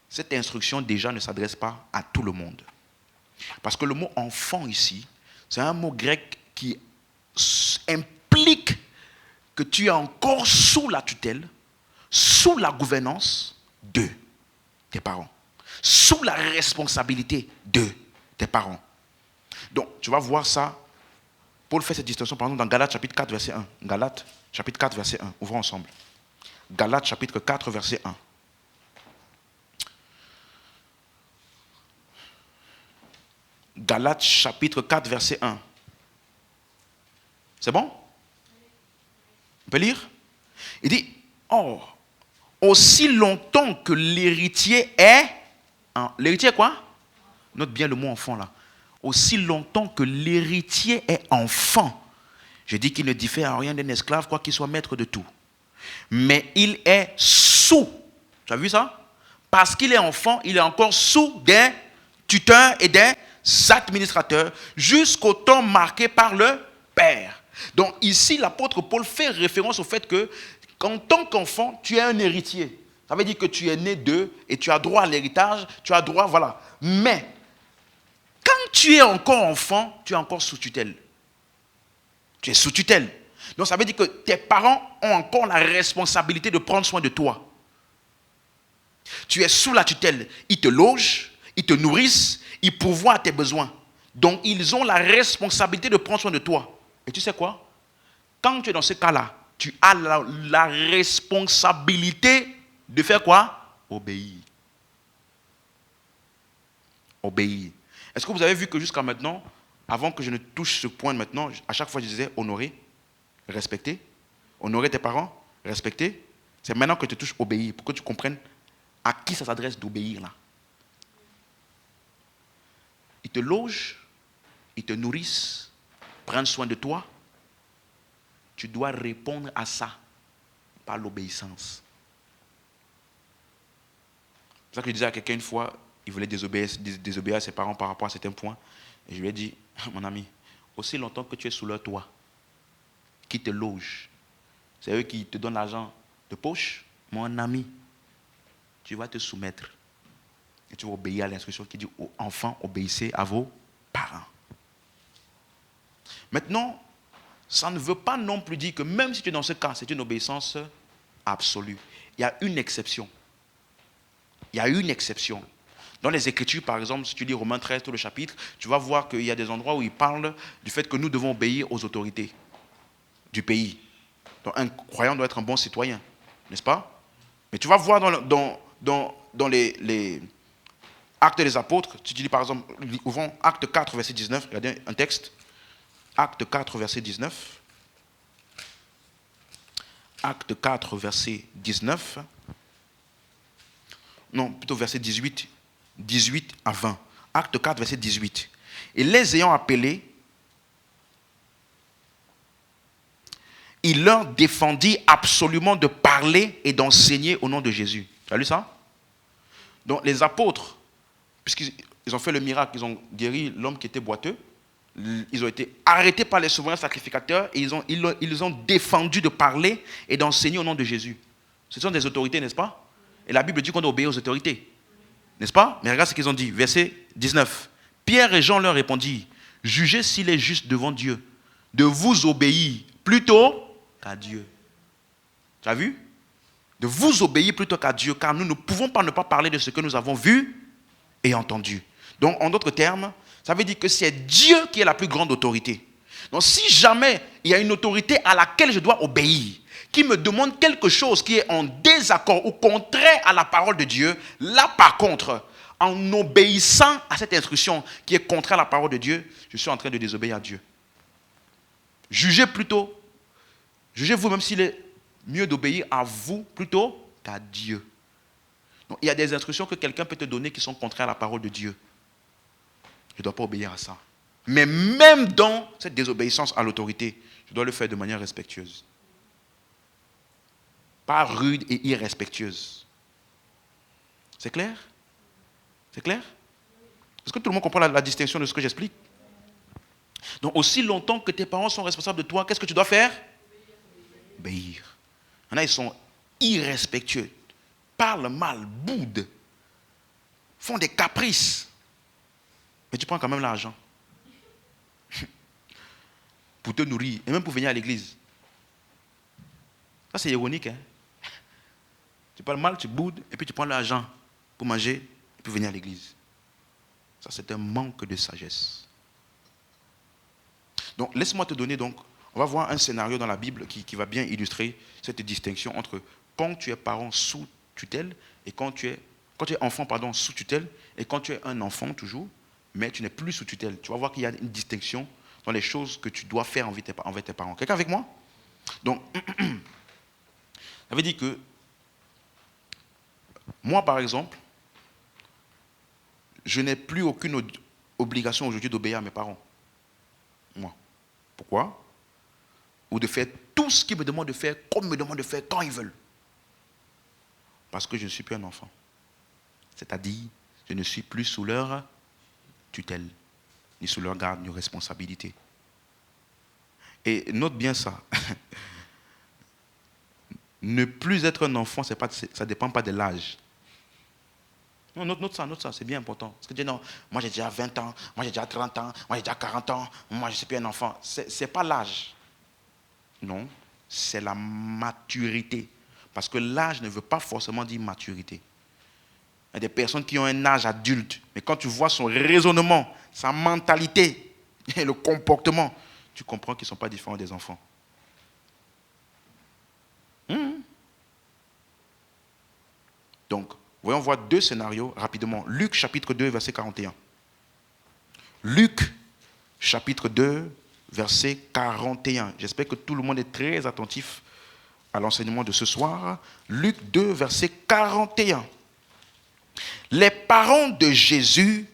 Cette instruction déjà ne s'adresse pas à tout le monde. Parce que le mot enfant ici, c'est un mot grec qui implique que tu es encore sous la tutelle, sous sous la gouvernance de tes parents. Sous la responsabilité de tes parents. Donc, tu vas voir ça. Paul fait cette distinction, par exemple, dans Galates chapitre 4, verset 1. Galates chapitre 4, verset 1. Ouvrons ensemble. Galates chapitre 4, verset 1. Galates chapitre 4, verset 1. C'est bon? On peut lire? Il dit, oh, aussi longtemps que l'héritier est... L'héritier est quoi? Note bien le mot enfant là. Aussi longtemps que l'héritier est enfant, je dis qu'il ne diffère en rien d'un esclave, quoi qu'il soit maître de tout. Mais il est sous. Tu as vu ça? Parce qu'il est enfant, il est encore sous des tuteurs et des administrateurs jusqu'au temps marqué par le Père. Donc ici, l'apôtre Paul fait référence au fait que, qu'en tant qu'enfant, tu es un héritier. Ça veut dire que tu es né d'eux et tu as droit à l'héritage, tu as droit, voilà. Mais, quand tu es encore enfant, tu es encore sous tutelle. Tu es sous tutelle. Donc ça veut dire que tes parents ont encore la responsabilité de prendre soin de toi. Tu es sous la tutelle. Ils te logent, ils te nourrissent, ils pourvoient à tes besoins. Donc ils ont la responsabilité de prendre soin de toi. Et tu sais quoi? Quand tu es dans ce cas-là, tu as la responsabilité de faire quoi? Obéir. Obéir. Est-ce que vous avez vu que jusqu'à maintenant, avant que je ne touche ce point maintenant, à chaque fois je disais honorer, respecter, honorer tes parents, respecter. C'est maintenant que tu touches obéir, pour que tu comprennes à qui ça s'adresse d'obéir là. Ils te logent, ils te nourrissent, prennent soin de toi. Tu dois répondre à ça par l'obéissance. C'est ça que je disais à quelqu'un une fois, il voulait désobéir à ses parents par rapport à certains points. Et je lui ai dit, mon ami, aussi longtemps que tu es sous leur toit, qui te loge, c'est eux qui te donnent l'argent de poche, mon ami, tu vas te soumettre. Et tu vas obéir à l'instruction qui dit aux enfants, obéissez à vos parents. Maintenant, ça ne veut pas non plus dire que même si tu es dans ce cas, c'est une obéissance absolue. Il y a une exception. Il y a une exception. Dans les Écritures, par exemple, si tu lis Romains 13, tout le chapitre, tu vas voir qu'il y a des endroits où il parle du fait que nous devons obéir aux autorités du pays. Donc un croyant doit être un bon citoyen, n'est-ce pas? Mais tu vas voir dans les Actes des Apôtres, si tu lis par exemple, ouvrons Acte 4, verset 19, regardez un texte. Acte 4, verset 19. Acte 4, verset 19. Non, plutôt verset 18. 18 à 20. Acte 4, verset 18. Et les ayant appelés, il leur défendit absolument de parler et d'enseigner au nom de Jésus. Tu as lu ça? Donc les apôtres, puisqu'ils ont fait le miracle, ils ont guéri l'homme qui était boiteux, ils ont été arrêtés par les souverains sacrificateurs et ils ont défendu de parler et d'enseigner au nom de Jésus. Ce sont des autorités, n'est-ce pas? Et la Bible dit qu'on doit obéir aux autorités. N'est-ce pas? Mais regarde ce qu'ils ont dit. Verset 19. Pierre et Jean leur répondirent, jugez s'il est juste devant Dieu de vous obéir plutôt qu'à Dieu. Tu as vu? De vous obéir plutôt qu'à Dieu, car nous ne pouvons pas ne pas parler de ce que nous avons vu et entendu. Donc, en d'autres termes, ça veut dire que c'est Dieu qui est la plus grande autorité. Donc, si jamais il y a une autorité à laquelle je dois obéir, qui me demande quelque chose qui est en désaccord ou contraire à la parole de Dieu, là, par contre, en obéissant à cette instruction qui est contraire à la parole de Dieu, je suis en train de désobéir à Dieu. Jugez-vous même s'il est mieux d'obéir à vous plutôt qu'à Dieu. Donc, il y a des instructions que quelqu'un peut te donner qui sont contraires à la parole de Dieu. Je ne dois pas obéir à ça. Mais même dans cette désobéissance à l'autorité, je dois le faire de manière respectueuse. Pas rude et irrespectueuse. C'est clair? C'est clair? Est-ce que tout le monde comprend la distinction de ce que j'explique? Donc, aussi longtemps que tes parents sont responsables de toi, qu'est-ce que tu dois faire? Obéir. Il y en a, ils sont irrespectueux, parlent mal, boudent, font des caprices. Mais tu prends quand même l'argent pour te nourrir et même pour venir à l'église. Ça, c'est ironique, hein? Tu parles mal, tu boudes, et puis tu prends l'argent pour manger, et puis venir à l'église. Ça, c'est un manque de sagesse. Donc, laisse-moi te donner, donc, on va voir un scénario dans la Bible qui va bien illustrer cette distinction entre quand tu es parent sous tutelle et quand tu es enfant, sous tutelle, et quand tu es un enfant toujours, mais tu n'es plus sous tutelle. Tu vas voir qu'il y a une distinction dans les choses que tu dois faire envers tes parents. Quelqu'un avec moi? Donc, ça veut dire que moi, par exemple, je n'ai plus aucune obligation aujourd'hui d'obéir à mes parents. Moi. Pourquoi? Ou de faire tout ce qu'ils me demandent de faire, comme ils me demandent de faire, quand ils veulent. Parce que je ne suis plus un enfant. C'est-à-dire, je ne suis plus sous leur tutelle, ni sous leur garde, ni responsabilité. Et note bien ça. Ne plus être un enfant, ça ne dépend pas de l'âge. Non, note ça, c'est bien important. Parce que tu dis non, moi j'ai déjà 20 ans, moi j'ai déjà 30 ans, moi j'ai déjà 40 ans, moi je ne suis plus un enfant. Ce n'est pas l'âge. Non, c'est la maturité. Parce que l'âge ne veut pas forcément dire maturité. Il y a des personnes qui ont un âge adulte, mais quand tu vois son raisonnement, sa mentalité et le comportement, tu comprends qu'ils ne sont pas différents des enfants. Donc, voyons voir deux scénarios rapidement. Luc chapitre 2, verset 41. Luc chapitre 2, verset 41. J'espère que tout le monde est très attentif à l'enseignement de ce soir. Luc 2, verset 41. Les parents de Jésus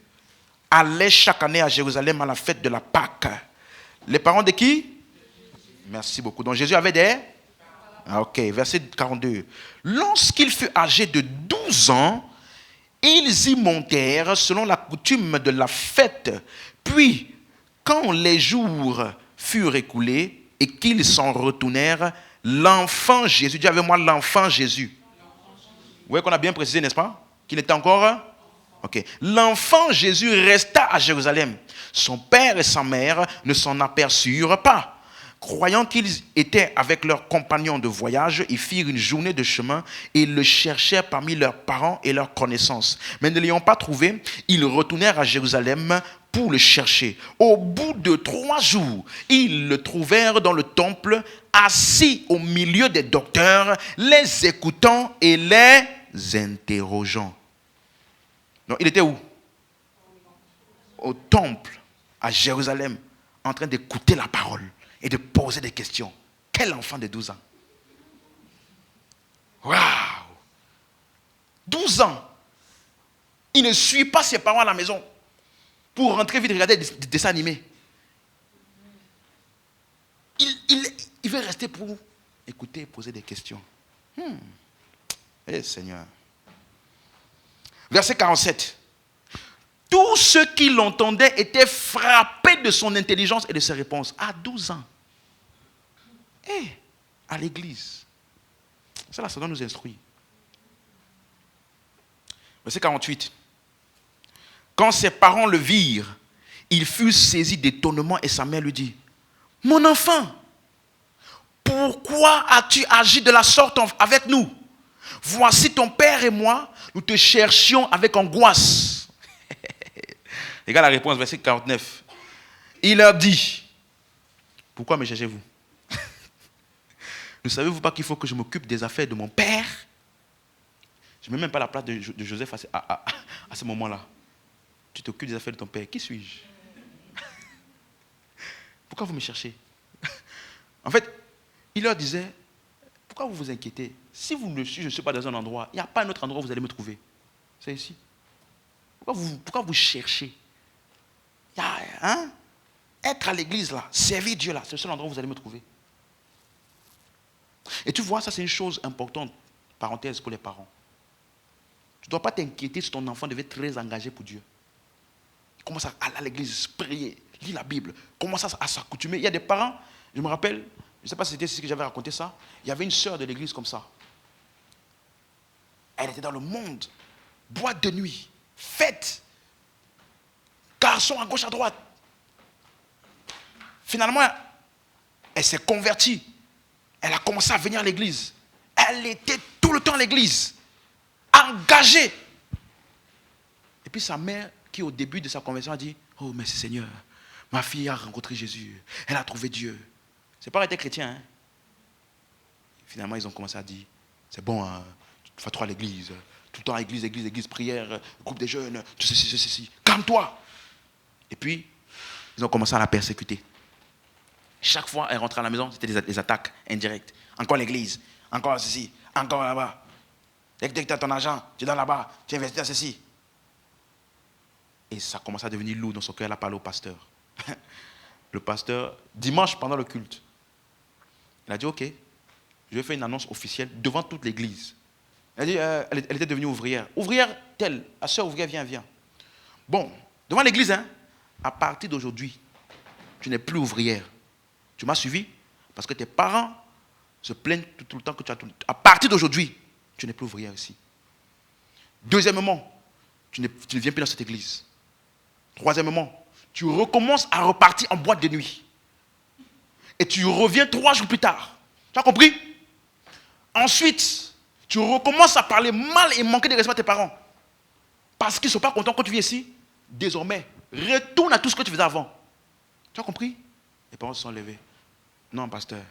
allaient chaque année à Jérusalem à la fête de la Pâque. Les parents de qui? Merci beaucoup. Donc Jésus avait des... Ok, verset 42. Lorsqu'il fut âgé de 12 ans, ils y montèrent selon la coutume de la fête. Puis, quand les jours furent écoulés et qu'ils s'en retournèrent, l'enfant Jésus, dis avec moi l'enfant Jésus. Vous voyez qu'on a bien précisé, n'est-ce pas? Qu'il était encore... Ok. L'enfant Jésus resta à Jérusalem. Son père et sa mère ne s'en aperçurent pas. Croyant qu'ils étaient avec leurs compagnons de voyage, ils firent une journée de chemin et le cherchèrent parmi leurs parents et leurs connaissances. Mais ne l'ayant pas trouvé, ils retournèrent à Jérusalem pour le chercher. Au bout de 3 jours, ils le trouvèrent dans le temple, assis au milieu des docteurs, les écoutant et les interrogeant. Donc, il était où? Au temple, à Jérusalem, en train d'écouter la parole et de poser des questions. Quel enfant de 12 ans? Waouh! 12 ans. Il ne suit pas ses parents à la maison pour rentrer vite regarder des dessins animés. Il veut rester pour écouter et poser des questions. Eh Seigneur. Verset 47. Tous ceux qui l'entendaient étaient frappés de son intelligence et de ses réponses. À 12 ans. À l'église. Ça doit nous instruire. Verset 48. Quand ses parents le virent, il fut saisi d'étonnement et sa mère lui dit: mon enfant, pourquoi as-tu agi de la sorte avec nous? Voici ton père et moi, nous te cherchions avec angoisse. Regarde la réponse, verset 49. Il leur dit: pourquoi me cherchez-vous? Ne savez-vous pas qu'il faut que je m'occupe des affaires de mon père? Je ne mets même pas la place de Joseph à ce moment-là. Tu t'occupes des affaires de ton père. Qui suis-je? Pourquoi vous me cherchez? En fait, il leur disait: pourquoi vous vous inquiétez? Si je ne suis pas dans un endroit, il n'y a pas un autre endroit où vous allez me trouver. C'est ici. Pourquoi vous cherchez? Être à l'église là, servir Dieu là, c'est le seul endroit où vous allez me trouver. Et tu vois, ça c'est une chose importante, parenthèse pour les parents. Tu ne dois pas t'inquiéter si ton enfant devait être très engagé pour Dieu. Il commence à aller à l'église, prier, lire la Bible, commence à s'accoutumer. Il y a des parents, je me rappelle, je ne sais pas si c'était ce que j'avais raconté ça, il y avait une sœur de l'église comme ça. Elle était dans le monde, boîte de nuit, fête, garçons à gauche, à droite. Finalement, elle s'est convertie. Elle a commencé à venir à l'église. Elle était tout le temps à l'église. engagé. Et puis sa mère, qui au début de sa conversion a dit, oh merci Seigneur, ma fille a rencontré Jésus, elle a trouvé Dieu. C'est pas arrêté chrétien. Hein? Finalement, ils ont commencé à dire, c'est bon, hein, tu vas trop à l'église, tout le temps église, prière, groupe des jeunes, tout ceci. Calme-toi. Et puis, ils ont commencé à la persécuter. Chaque fois, elle rentrait à la maison, c'était des attaques indirectes. Encore l'église, encore ceci, encore là-bas. Dès que tu as ton argent, tu donnes là-bas, tu investis dans ceci. Et ça commence à devenir lourd dans son cœur. Elle a parlé au pasteur. Le pasteur, dimanche pendant le culte, il a dit, ok, je vais faire une annonce officielle devant toute l'église. Elle a dit, elle était devenue ouvrière. Ouvrière telle, la soeur ouvrière, viens. Bon, devant l'église, hein, à partir d'aujourd'hui, tu n'es plus ouvrière. Tu m'as suivi? Parce que tes parents se plaignent tout le temps que tu as tout. À partir d'aujourd'hui, tu n'es plus ouvrière ici. Deuxièmement, tu ne viens plus dans cette église. Troisièmement, tu recommences à repartir en boîte de nuit. Et tu reviens 3 jours plus tard. Tu as compris? Ensuite, tu recommences à parler mal et manquer de respect à tes parents. Parce qu'ils ne sont pas contents quand tu viens ici. Désormais, retourne à tout ce que tu faisais avant. Tu as compris? Les parents se sont levés. Non, pasteur.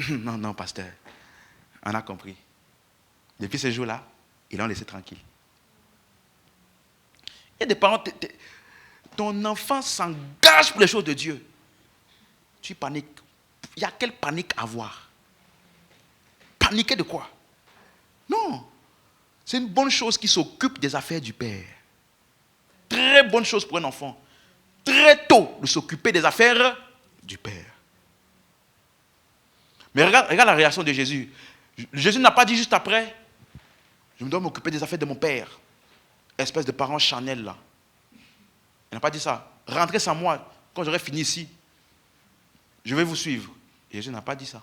Non, pasteur. On a compris. Depuis ce jour-là, ils l'ont laissé tranquille. Il y a des parents, ton enfant s'engage pour les choses de Dieu. Tu paniques. Il y a quelle panique à avoir? Paniquer de quoi? Non. C'est une bonne chose qui s'occupe des affaires du Père. Très bonne chose pour un enfant. Très tôt de s'occuper des affaires du Père. Mais regarde la réaction de Jésus. Jésus n'a pas dit juste après, je me dois m'occuper des affaires de mon Père. Espèce de parent charnel là. Il n'a pas dit ça. Rentrez sans moi, quand j'aurai fini ici, je vais vous suivre. Jésus n'a pas dit ça.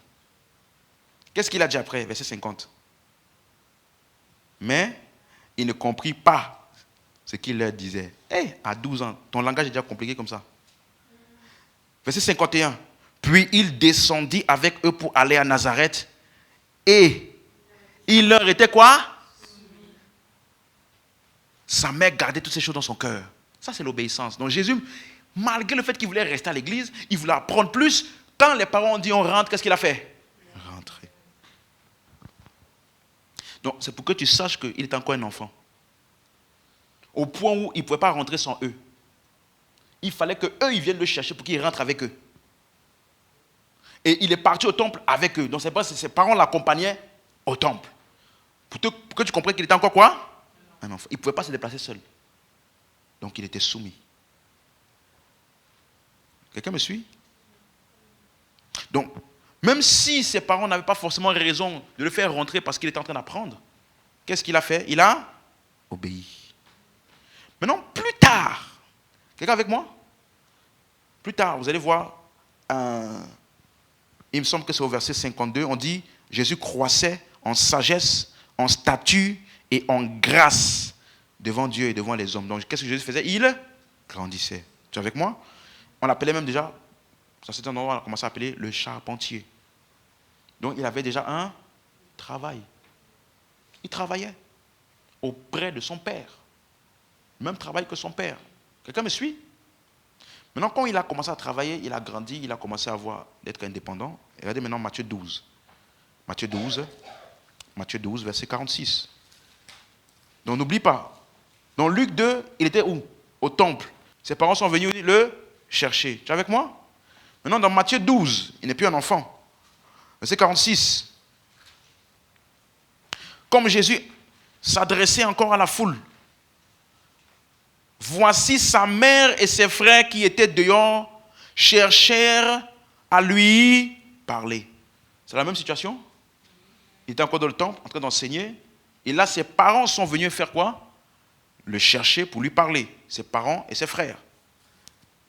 Qu'est-ce qu'il a dit après, verset 50? Mais il ne comprit pas ce qu'il leur disait. Hey, à 12 ans, ton langage est déjà compliqué comme ça. Verset 51. Puis il descendit avec eux pour aller à Nazareth. Et il leur était quoi? Sa mère gardait toutes ces choses dans son cœur. Ça, c'est l'obéissance. Donc Jésus, malgré le fait qu'il voulait rester à l'église, il voulait apprendre plus. Quand les parents ont dit on rentre, qu'est-ce qu'il a fait? Rentrer. Donc c'est pour que tu saches qu'il est encore un enfant. Au point où il ne pouvait pas rentrer sans eux. Il fallait qu'eux, ils viennent le chercher pour qu'il rentre avec eux. Et il est parti au temple avec eux. Donc c'est pas ses parents l'accompagnaient au temple. Pour que tu comprennes qu'il était encore quoi? Un enfant. Il ne pouvait pas se déplacer seul. Donc il était soumis. Quelqu'un me suit? Donc, même si ses parents n'avaient pas forcément raison de le faire rentrer parce qu'il était en train d'apprendre, qu'est-ce qu'il a fait? Il a obéi. Maintenant, plus tard, quelqu'un avec moi? Plus tard, vous allez voir, il me semble que c'est au verset 52, on dit, Jésus croissait en sagesse, en stature et en grâce devant Dieu et devant les hommes. Donc, qu'est-ce que Jésus faisait? Il grandissait. Tu es avec moi? On l'appelait même déjà, dans cet endroit, on a commencé à appeler le charpentier. Donc, il avait déjà un travail. Il travaillait auprès de son père. Même travail que son père. Quelqu'un me suit? Maintenant, quand il a commencé à travailler, il a grandi, il a commencé à d'être indépendant. Regardez maintenant Matthieu 12. Matthieu 12, verset 46. Donc, n'oublie pas. Dans Luc 2, il était où? Au temple. Ses parents sont venus le chercher. Tu es avec moi? Maintenant, dans Matthieu 12, il n'est plus un enfant. Verset 46. Comme Jésus s'adressait encore à la foule, voici sa mère et ses frères qui étaient dehors, cherchèrent à lui parler. C'est la même situation? Il était encore dans le temple, en train d'enseigner. Et là, ses parents sont venus faire quoi? Le chercher pour lui parler. Ses parents et ses frères.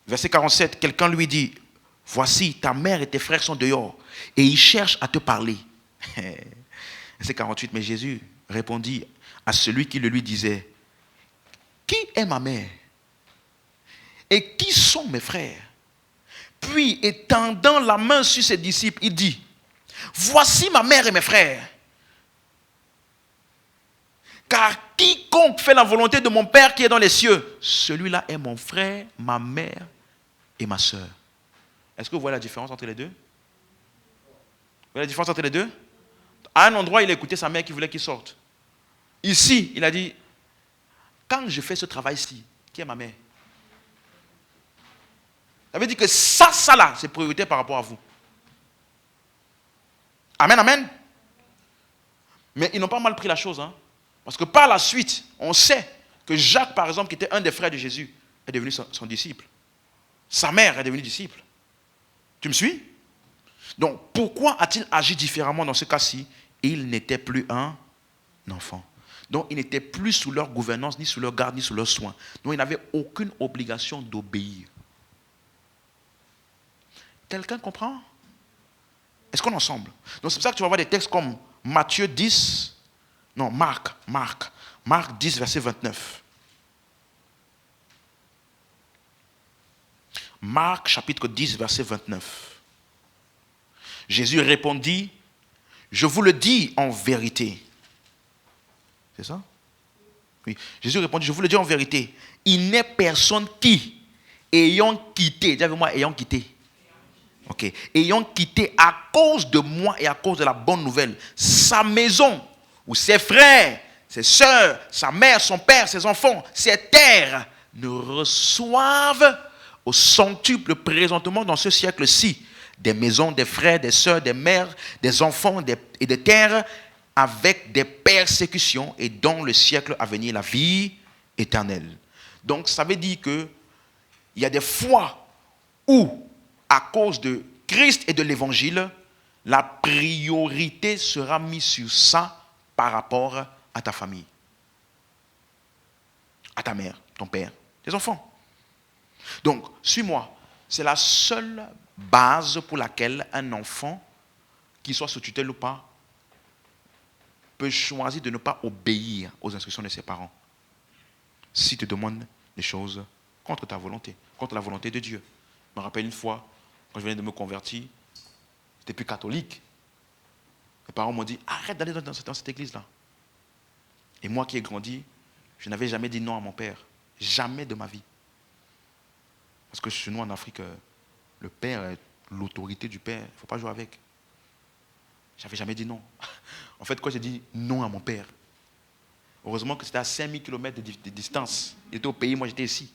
Verset 47, quelqu'un lui dit, voici, ta mère et tes frères sont dehors, et ils cherchent à te parler. Verset 48, mais Jésus répondit à celui qui le lui disait, qui est ma mère? Et qui sont mes frères? Puis, étendant la main sur ses disciples, il dit, voici ma mère et mes frères. Car quiconque fait la volonté de mon Père qui est dans les cieux, celui-là est mon frère, ma mère et ma soeur. Est-ce que vous voyez la différence entre les deux? Vous voyez la différence entre les deux? À un endroit, il a écouté sa mère qui voulait qu'il sorte. Ici, il a dit, quand je fais ce travail-ci, qui est ma mère? Ça veut dire que ça là, c'est priorité par rapport à vous. Amen, amen. Mais ils n'ont pas mal pris la chose. Hein? Parce que par la suite, on sait que Jacques, par exemple, qui était un des frères de Jésus, est devenu son disciple. Sa mère est devenue disciple. Tu me suis? Donc, pourquoi a-t-il agi différemment dans ce cas-ci? Il n'était plus un enfant. Donc, il n'était plus sous leur gouvernance, ni sous leur garde, ni sous leurs soins. Donc, il n'avait aucune obligation d'obéir. Quelqu'un comprend? Est-ce qu'on est ensemble? Donc, c'est pour ça que tu vas voir des textes comme Matthieu 10, non, Marc 10, verset 29. Marc, chapitre 10, verset 29. Jésus répondit, je vous le dis en vérité. C'est ça? Oui. Jésus répondit, je vous le dis en vérité. Il n'est personne qui, ayant quitté, dis avec moi, ayant quitté. Ok. Ayant quitté à cause de moi et à cause de la bonne nouvelle, sa maison, ou ses frères, ses soeurs, sa mère, son père, ses enfants, ses terres, ne reçoivent au centuple présentement dans ce siècle-ci des maisons, des frères, des sœurs, des mères, des enfants et des terres avec des persécutions et dans le siècle à venir la vie éternelle. Donc ça veut dire que il y a des fois où, à cause de Christ et de l'évangile, la priorité sera mise sur ça par rapport à ta famille, à ta mère, ton père, tes enfants. Donc, suis-moi, c'est la seule base pour laquelle un enfant, qu'il soit sous tutelle ou pas, peut choisir de ne pas obéir aux instructions de ses parents. S'ils te demandent des choses contre ta volonté, contre la volonté de Dieu. Je me rappelle une fois, quand je venais de me convertir, j'étais plus catholique. Mes parents m'ont dit, arrête d'aller dans cette église-là. Et moi qui ai grandi, je n'avais jamais dit non à mon père. Jamais de ma vie. Parce que chez nous en Afrique, le père, l'autorité du père, il ne faut pas jouer avec. Je n'avais jamais dit non. En fait, quand j'ai dit non à mon père, heureusement que c'était à 5000 km de distance. Il était au pays, moi j'étais ici.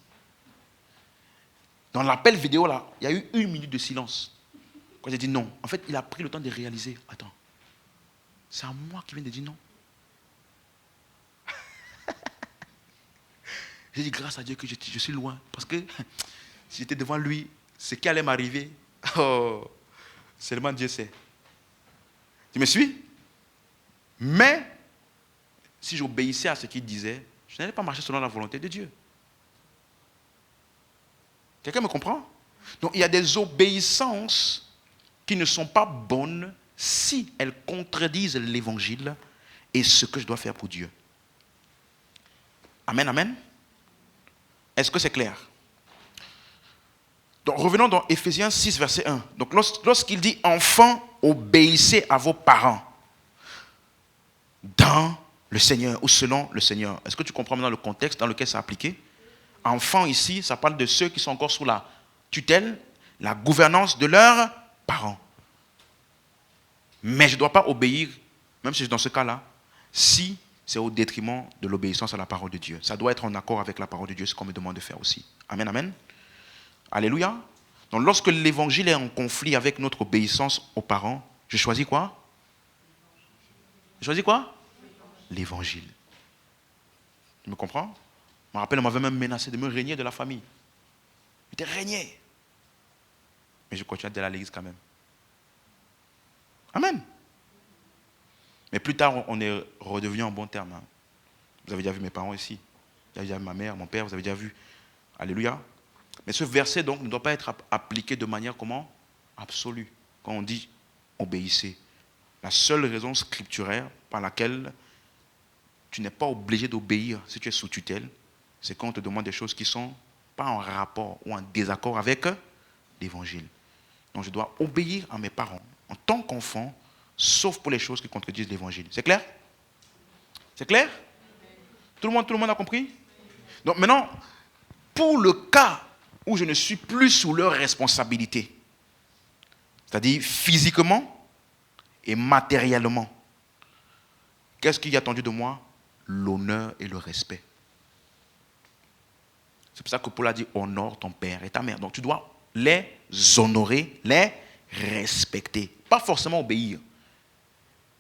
Dans l'appel vidéo, là, il y a eu 1 minute de silence. Quand j'ai dit non, en fait, il a pris le temps de réaliser. Attends, c'est à moi qui viens de dire non. J'ai dit grâce à Dieu que je suis loin. Parce que si j'étais devant lui, ce qui allait m'arriver, oh, seulement Dieu sait. Tu me suis? Mais, si j'obéissais à ce qu'il disait, je n'allais pas marcher selon la volonté de Dieu. Quelqu'un me comprend? Donc, il y a des obéissances qui ne sont pas bonnes si elles contredisent l'évangile et ce que je dois faire pour Dieu. Amen, amen. Est-ce que c'est clair? Donc, revenons dans Éphésiens 6, verset 1. Donc, lorsqu'il dit « Enfants, obéissez à vos parents dans le Seigneur ou selon le Seigneur ». Est-ce que tu comprends maintenant le contexte dans lequel c'est appliqué? Enfants ici, ça parle de ceux qui sont encore sous la tutelle, la gouvernance de leurs parents. Mais je ne dois pas obéir, même si c'est dans ce cas-là, si c'est au détriment de l'obéissance à la parole de Dieu. Ça doit être en accord avec la parole de Dieu, ce qu'on me demande de faire aussi. Amen, amen. Alléluia. Donc lorsque l'évangile est en conflit avec notre obéissance aux parents, je choisis quoi? Je choisis quoi? L'évangile. Tu me comprends? Je me rappelle, on m'avait même menacé de me régner de la famille. J'étais régné. Mais je continue d'aller à l'église quand même. Amen. Mais plus tard, on est redevenu en bon terme. Hein. Vous avez déjà vu mes parents ici. Vous avez déjà vu ma mère, mon père, vous avez déjà vu. Alléluia. Mais ce verset, donc, ne doit pas être appliqué de manière comment? Absolue. Quand on dit obéissez. La seule raison scripturaire par laquelle tu n'es pas obligé d'obéir si tu es sous tutelle, c'est quand on te demande des choses qui ne sont pas en rapport ou en désaccord avec l'évangile. Donc je dois obéir à mes parents en tant qu'enfant, sauf pour les choses qui contredisent l'évangile. C'est clair? C'est clair? Tout le monde a compris? Donc maintenant, pour le cas où je ne suis plus sous leur responsabilité, c'est-à-dire physiquement et matériellement, qu'est-ce qui est attendu de moi? L'honneur et le respect. C'est pour ça que Paul a dit honore ton père et ta mère. Donc tu dois les honorer, les respecter. Pas forcément obéir,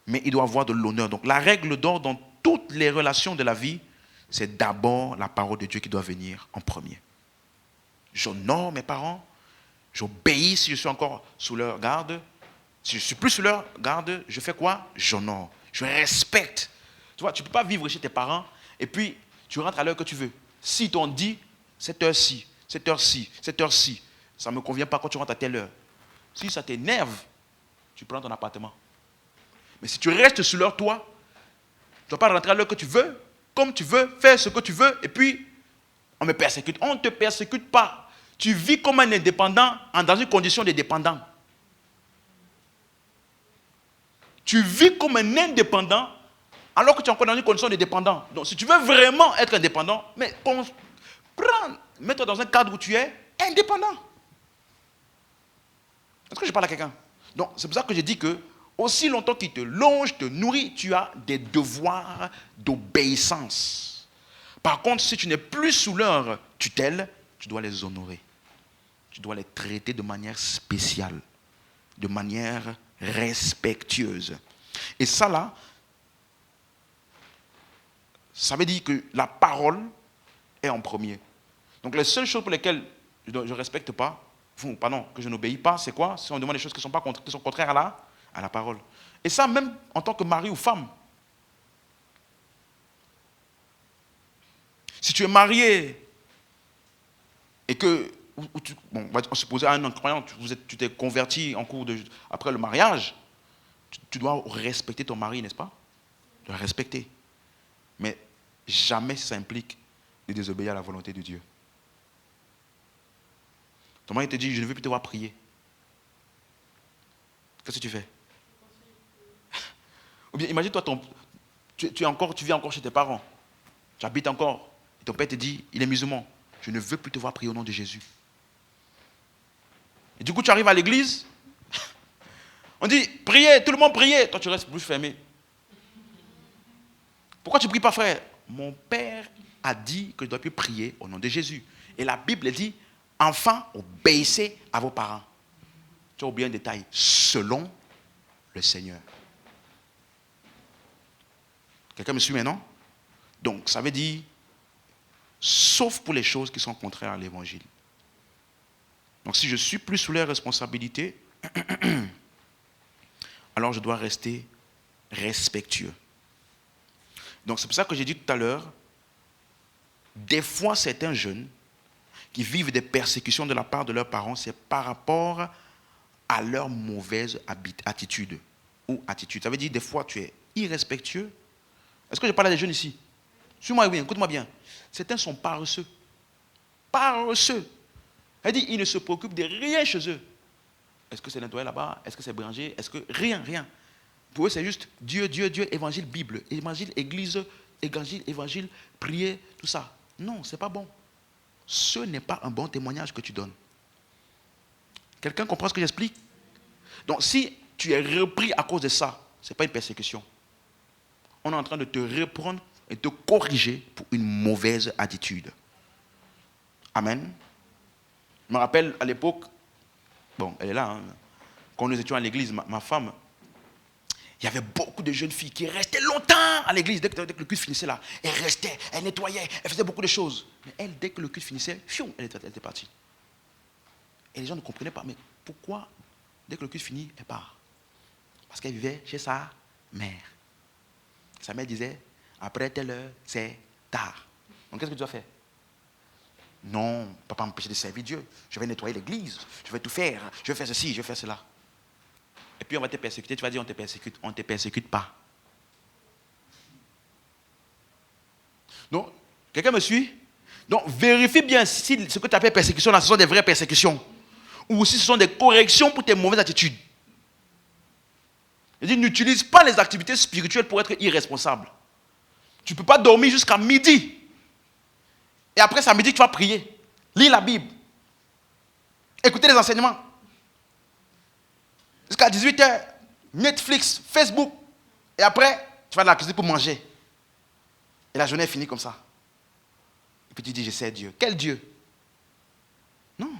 mais il doit avoir de l'honneur. Donc la règle d'or dans toutes les relations de la vie, c'est d'abord la parole de Dieu qui doit venir en premier. J'honore mes parents, j'obéis si je suis encore sous leur garde. Si je ne suis plus sous leur garde, je fais quoi? J'honore, je respecte. Tu vois, tu ne peux pas vivre chez tes parents et puis tu rentres à l'heure que tu veux. Si t'ont dit cette heure-ci, cette heure-ci, cette heure-ci, ça ne me convient pas quand tu rentres à telle heure. Si ça t'énerve, tu prends ton appartement. Mais si tu restes sous leur toit, tu ne dois pas rentrer à l'heure que tu veux, comme tu veux, faire ce que tu veux, et puis on me persécute. On ne te persécute pas. Tu vis comme un indépendant dans une condition de dépendant. Tu vis comme un indépendant alors que tu es encore dans une condition de dépendant. Donc si tu veux vraiment être indépendant, mais mets-toi dans un cadre où tu es indépendant. Est-ce que je parle à quelqu'un? Donc c'est pour ça que je dis que aussi longtemps qu'il te longe, te nourrit, tu as des devoirs d'obéissance. Par contre, si tu n'es plus sous leur tutelle, tu dois les honorer. Tu dois les traiter de manière spéciale, de manière respectueuse. Et ça là, ça veut dire que la parole est en premier. Donc les seules choses pour lesquelles je ne respecte pas, que je n'obéis pas, c'est quoi? Si on demande des choses qui sont contraires à la parole. Et ça même en tant que mari ou femme. Si tu es marié et que, on va supposer à un non-croyant, tu t'es converti après le mariage, tu dois respecter ton mari, n'est-ce pas? Tu dois respecter. Mais jamais ça implique de désobéir à la volonté de Dieu. Ton mari te dit, je ne veux plus te voir prier. Qu'est-ce que tu fais? Ou bien imagine-toi, tu vis encore chez tes parents. Tu habites encore. Et ton père te dit, il est musulman. Je ne veux plus te voir prier au nom de Jésus. Et du coup, tu arrives à l'église. On dit, priez, tout le monde priez. Toi, tu restes bouche fermée. Pourquoi tu ne pries pas, frère? Mon père a dit que je ne dois plus prier au nom de Jésus. Et la Bible dit, enfants, obéissez à vos parents. Tu as oublié un détail. Selon le Seigneur. Quelqu'un me suit maintenant? Donc, ça veut dire, sauf pour les choses qui sont contraires à l'évangile. Donc, si je ne suis plus sous les responsabilités, alors je dois rester respectueux. Donc, c'est pour ça que j'ai dit tout à l'heure, des fois, certains jeunes qui vivent des persécutions de la part de leurs parents, c'est par rapport à leur mauvaise attitude ou attitude. Ça veut dire, des fois, tu es irrespectueux. Est-ce que je parle à des jeunes ici? Suis-moi bien, écoute-moi bien. Certains sont paresseux. Paresseux. Elle dit, ils ne se préoccupent de rien chez eux. Est-ce que c'est nettoyer là-bas? Est-ce que c'est branger? Est-ce que rien. Pour eux, c'est juste Dieu, évangile, Bible, évangile, église, évangile, prier, tout ça. Non, ce n'est pas bon. Ce n'est pas un bon témoignage que tu donnes. Quelqu'un comprend ce que j'explique? Donc, si tu es repris à cause de ça, ce n'est pas une persécution. On est en train de te reprendre et te corriger pour une mauvaise attitude. Amen. Je me rappelle à l'époque, elle est là, hein, quand nous étions à l'église, ma femme, il y avait beaucoup de jeunes filles qui restaient longtemps à l'église. Dès que le culte finissait là, elles restaient, elles nettoyaient, elles faisaient beaucoup de choses. Mais elle, dès que le culte finissait, elle était partie. Et les gens ne comprenaient pas, mais pourquoi, dès que le culte finit, elle part? Parce qu'elle vivait chez sa mère. Sa mère disait, après telle heure, c'est tard. Donc qu'est-ce que tu dois faire? Non, on ne peut pas m'empêcher de servir Dieu. Je vais nettoyer l'église, je vais tout faire, je vais faire ceci, je vais faire cela. Et puis on va te persécuter, tu vas dire on te persécute. On ne te persécute pas. Donc, quelqu'un me suit? Donc, vérifie bien si ce que tu appelles persécution là, ce sont des vraies persécutions. Ou si ce sont des corrections pour tes mauvaises attitudes. Je dis, n'utilise pas les activités spirituelles pour être irresponsable. Tu ne peux pas dormir jusqu'à midi. Et après, c'est à midi que tu vas prier. Lis la Bible. Écoutez les enseignements. Jusqu'à 18h, Netflix, Facebook. Et après, tu vas dans la cuisine pour manger. Et la journée est finie comme ça. Et puis tu dis, je sais Dieu. Quel Dieu? Non.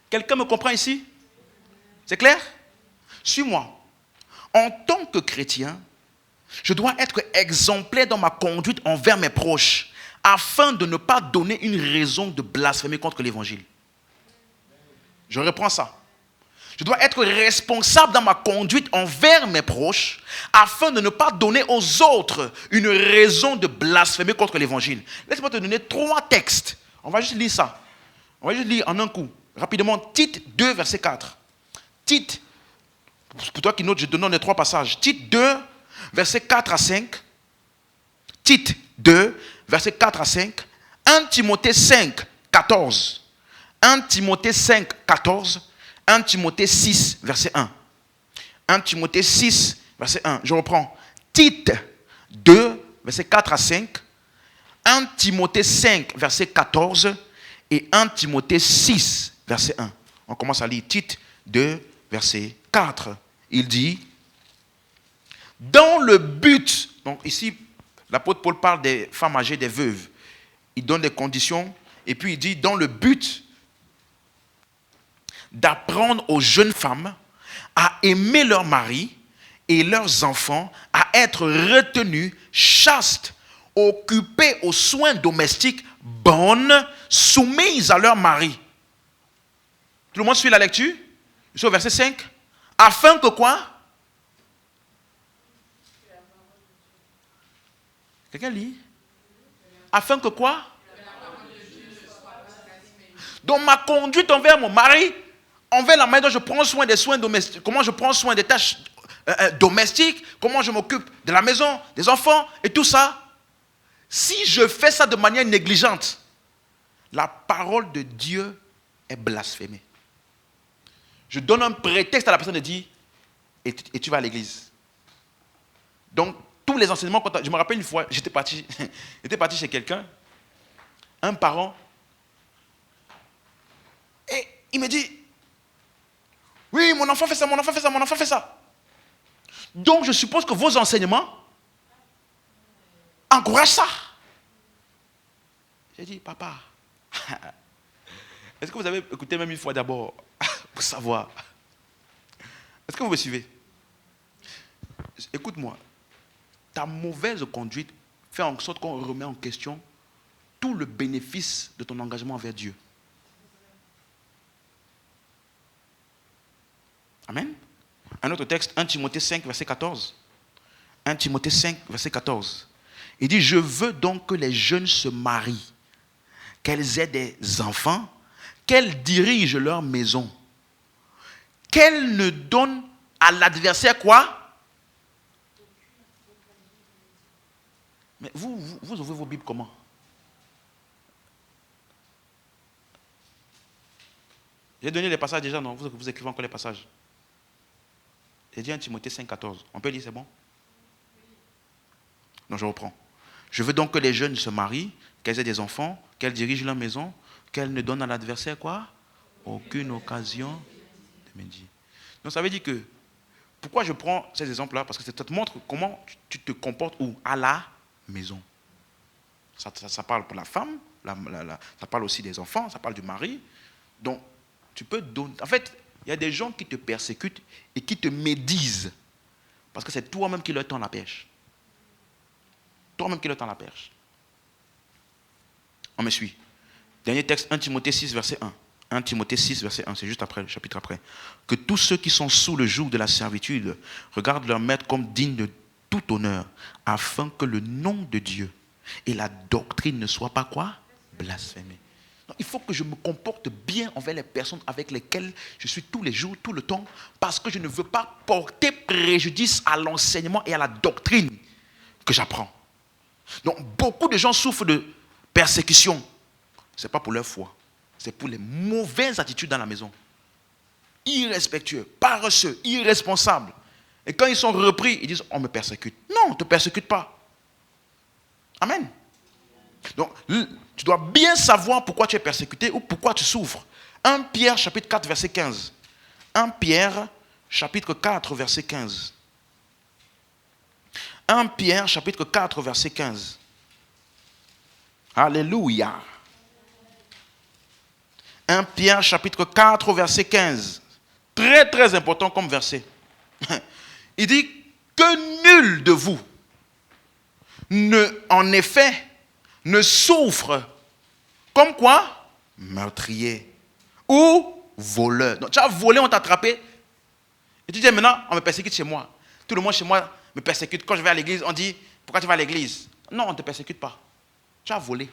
Quelqu'un me comprend ici? C'est clair? Suis-moi. En tant que chrétien, je dois être exemplaire dans ma conduite envers mes proches, afin de ne pas donner une raison de blasphémer contre l'évangile. Je reprends ça. Je dois être responsable dans ma conduite envers mes proches, afin de ne pas donner aux autres une raison de blasphémer contre l'évangile. Laisse-moi te donner 3 textes. On va juste lire ça. On va juste lire en un coup. Rapidement, Tite 2, verset 4. Tite, pour toi qui notes, je te donne les 3 passages. Tite 2, verset 4 à 5. Tite 2, verset 4 à 5. 1 Timothée 5, 14. 1 Timothée 5, 14. 1 Timothée 6, verset 1. 1 Timothée 6, verset 1. Je reprends. Tite 2, verset 4 à 5. 1 Timothée 5, verset 14. Et 1 Timothée 6, verset 1. On commence à lire Tite 2, verset 4. Il dit, dans le but, donc ici, l'apôtre Paul parle des femmes âgées, des veuves. Il donne des conditions, et puis il dit, dans le but d'apprendre aux jeunes femmes à aimer leur mari et leurs enfants, à être retenues, chastes, occupées aux soins domestiques, bonnes, soumises à leur mari. Tout le monde suit la lecture? Je suis au verset 5. Afin que quoi? Quelqu'un lit? Afin que quoi? Donc ma conduite envers mon mari, envers la manière dont je prends soin des soins domestiques, comment je prends soin des tâches domestiques, comment je m'occupe de la maison, des enfants et tout ça. Si je fais ça de manière négligente, la parole de Dieu est blasphémée. Je donne un prétexte à la personne de dire, et tu vas à l'église. Donc, tous les enseignements, je me rappelle une fois, j'étais parti chez quelqu'un, un parent, et il me dit, oui, mon enfant fait ça, mon enfant fait ça, mon enfant fait ça. Donc, je suppose que vos enseignements encouragent ça. J'ai dit, papa, est-ce que vous avez écouté même une fois d'abord pour savoir? Est-ce que vous me suivez? Écoute-moi, ta mauvaise conduite fait en sorte qu'on remet en question tout le bénéfice de ton engagement envers Dieu. Amen. Un autre texte, 1 Timothée 5, verset 14. 1 Timothée 5, verset 14. Il dit, je veux donc que les jeunes se marient, qu'elles aient des enfants, qu'elles dirigent leur maison, qu'elles ne donnent à l'adversaire quoi? Mais vous ouvrez vos Bibles comment? J'ai donné les passages déjà, non? Vous écrivez encore les passages. J'ai dit 1 Timothée 5, 14. On peut lire, c'est bon? Non, je reprends. Je veux donc que les jeunes se marient, qu'elles aient des enfants, qu'elles dirigent leur maison, qu'elles ne donnent à l'adversaire quoi? Aucune occasion de médire. Donc ça veut dire que, pourquoi je prends ces exemples-là? Parce que ça te montre comment tu te comportes où? À la maison. Ça parle pour la femme, ça parle aussi des enfants, ça parle du mari. Donc, tu peux donner. En fait, il y a des gens qui te persécutent et qui te médisent. Parce que c'est toi-même qui leur tends la perche. Toi-même qui leur tends la perche. On me suit. Dernier texte, 1 Timothée 6, verset 1. 1 Timothée 6, verset 1, c'est juste après, le chapitre après. Que tous ceux qui sont sous le joug de la servitude regardent leur maître comme digne de tout honneur, afin que le nom de Dieu et la doctrine ne soient pas quoi? Blasphémés. Donc, il faut que je me comporte bien envers les personnes avec lesquelles je suis tous les jours, tout le temps, parce que je ne veux pas porter préjudice à l'enseignement et à la doctrine que j'apprends. Donc, beaucoup de gens souffrent de persécution. Ce n'est pas pour leur foi, c'est pour les mauvaises attitudes dans la maison. Irrespectueux, paresseux, irresponsables. Et quand ils sont repris, ils disent, on me persécute. Non, on ne te persécute pas. Amen. Donc, tu dois bien savoir pourquoi tu es persécuté ou pourquoi tu souffres. 1 Pierre, chapitre 4, verset 15. 1 Pierre, chapitre 4, verset 15. 1 Pierre, chapitre 4, verset 15. Alléluia. 1 Pierre, chapitre 4, verset 15. Très, très important comme verset. Il dit que nul de vous, en effet, ne souffre comme quoi? Meurtrier ou voleur. Donc tu as volé, on t'a attrapé. Et tu dis maintenant, on me persécute chez moi. Tout le monde chez moi me persécute. Quand je vais à l'église, on dit, pourquoi tu vas à l'église? Non, on ne te persécute pas. Tu as volé.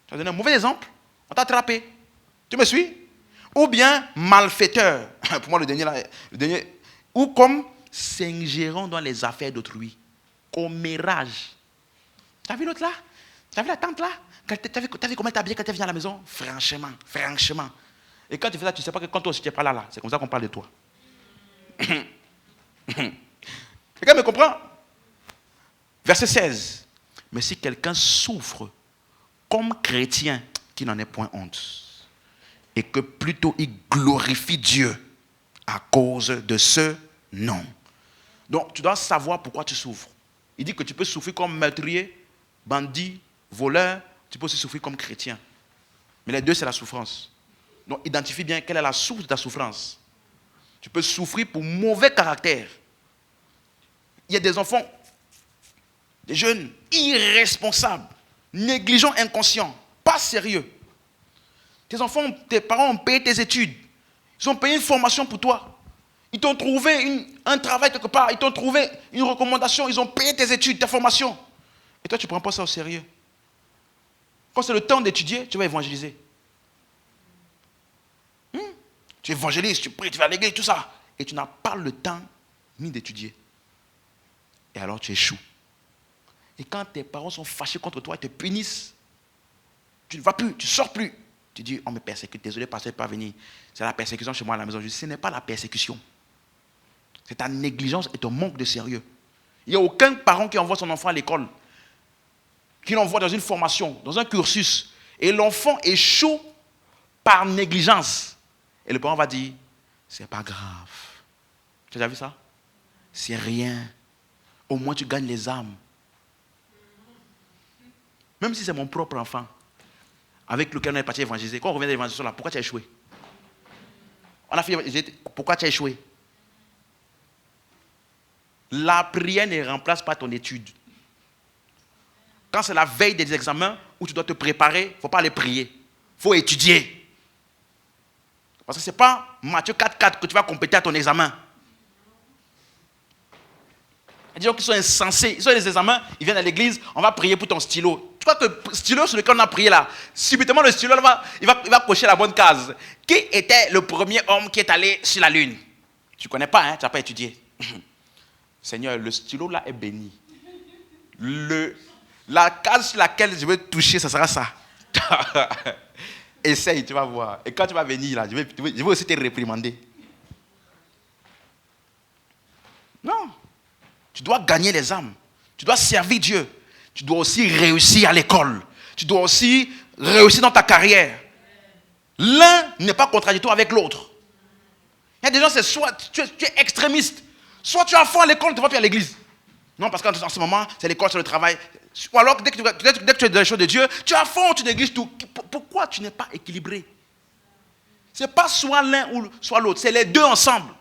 Tu as donné un mauvais exemple. On t'a attrapé. Tu me suis? Ou bien malfaiteur. Pour moi, le dernier. Ou comme s'ingérant dans les affaires d'autrui. Commérage. Tu as vu l'autre là? Tu as vu la tante là? Tu as vu comment tu as bien quand tu viens à la maison? Franchement. Et quand tu fais ça, tu ne sais pas que quand toi aussi tu n'es pas là. C'est comme ça qu'on parle de toi. Quelqu'un me comprend? Verset 16. Mais si quelqu'un souffre comme chrétien, qu'il n'en ait point honte. Et que plutôt il glorifie Dieu à cause de ce nom. Donc tu dois savoir pourquoi tu souffres. Il dit que tu peux souffrir comme meurtrier, bandit, voleur, tu peux aussi souffrir comme chrétien. Mais les deux, c'est la souffrance. Donc identifie bien quelle est la source de ta souffrance. Tu peux souffrir pour mauvais caractère. Il y a des enfants, des jeunes irresponsables, négligents, inconscients, pas sérieux. Tes enfants, tes parents ont payé tes études. Ils ont payé une formation pour toi. Ils t'ont trouvé un travail quelque part. Ils t'ont trouvé une recommandation. Ils ont payé tes études, ta formation. Et toi, tu ne prends pas ça au sérieux. Quand c'est le temps d'étudier, tu vas évangéliser. Tu évangélises, tu pries, tu vas à l'église, tout ça. Et tu n'as pas le temps ni d'étudier. Et alors tu échoues. Et quand tes parents sont fâchés contre toi, ils te punissent. Tu ne vas plus, tu ne sors plus. Tu dis, on me persécute, désolé, pasteur, je ne peux pas venir. C'est la persécution chez moi à la maison. Je dis, ce n'est pas la persécution. C'est ta négligence et ton manque de sérieux. Il n'y a aucun parent qui envoie son enfant à l'école, qui l'envoie dans une formation, dans un cursus, et l'enfant échoue par négligence. Et le parent va dire, c'est pas grave. Tu as déjà vu ça? C'est rien. Au moins tu gagnes les âmes. Même si c'est mon propre enfant, avec lequel on est parti évangéliser. Quand on revient de l'évangélisation là, pourquoi tu as échoué? On a fait pourquoi tu as échoué? La prière ne remplace pas ton étude. Quand c'est la veille des examens où tu dois te préparer, il ne faut pas aller prier. Il faut étudier. Parce que ce n'est pas Matthieu 4,4 que tu vas compléter à ton examen. Il y a des gens qui sont insensés. Ils sont des examens, ils viennent à l'église, on va prier pour ton stylo. Tu crois que le stylo sur lequel on a prié là, subitement le stylo il va cocher la bonne case. Qui était le premier homme qui est allé sur la lune? Tu ne connais pas, hein? Tu n'as pas étudié. Seigneur, le stylo là est béni. La case sur laquelle je vais toucher, ça sera ça. Essaye, tu vas voir. Et quand tu vas venir là, je vais aussi te réprimander. Non. Tu dois gagner les âmes. Tu dois servir Dieu. Tu dois aussi réussir à l'école. Tu dois aussi réussir dans ta carrière. L'un n'est pas contradictoire avec l'autre. Il y a des gens, c'est soit tu es extrémiste, soit tu as faim à l'école, tu ne vas plus à l'église. Non, parce qu'en ce moment, c'est l'école, c'est le travail. Ou alors, dès que tu es dans les choses de Dieu, tu as faim, tu négliges tout. Pourquoi tu n'es pas équilibré? Ce n'est pas soit l'un ou soit l'autre, c'est les deux ensemble.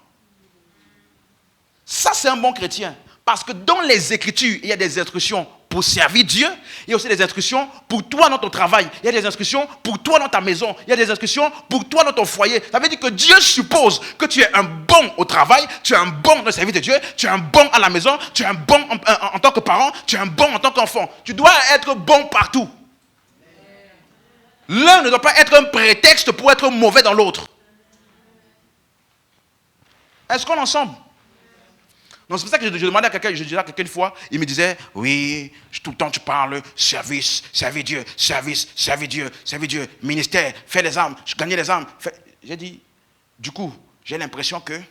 Ça, c'est un bon chrétien. Parce que dans les Écritures, il y a des instructions pour servir Dieu. Il y a aussi des instructions pour toi dans ton travail. Il y a des instructions pour toi dans ta maison. Il y a des instructions pour toi dans ton foyer. Ça veut dire que Dieu suppose que tu es un bon au travail, tu es un bon dans le service de Dieu, tu es un bon à la maison, tu es un bon en tant que parent, tu es un bon en tant qu'enfant. Tu dois être bon partout. L'un ne doit pas être un prétexte pour être mauvais dans l'autre. Est-ce qu'on est ensemble? Donc c'est pour ça que je demandais à quelqu'un, je disais à quelqu'un une fois, il me disait, oui, tout le temps tu parles, service, servir Dieu, service, servir Dieu, ministère, faire les âmes, gagner les âmes. J'ai dit, du coup, j'ai l'impression que,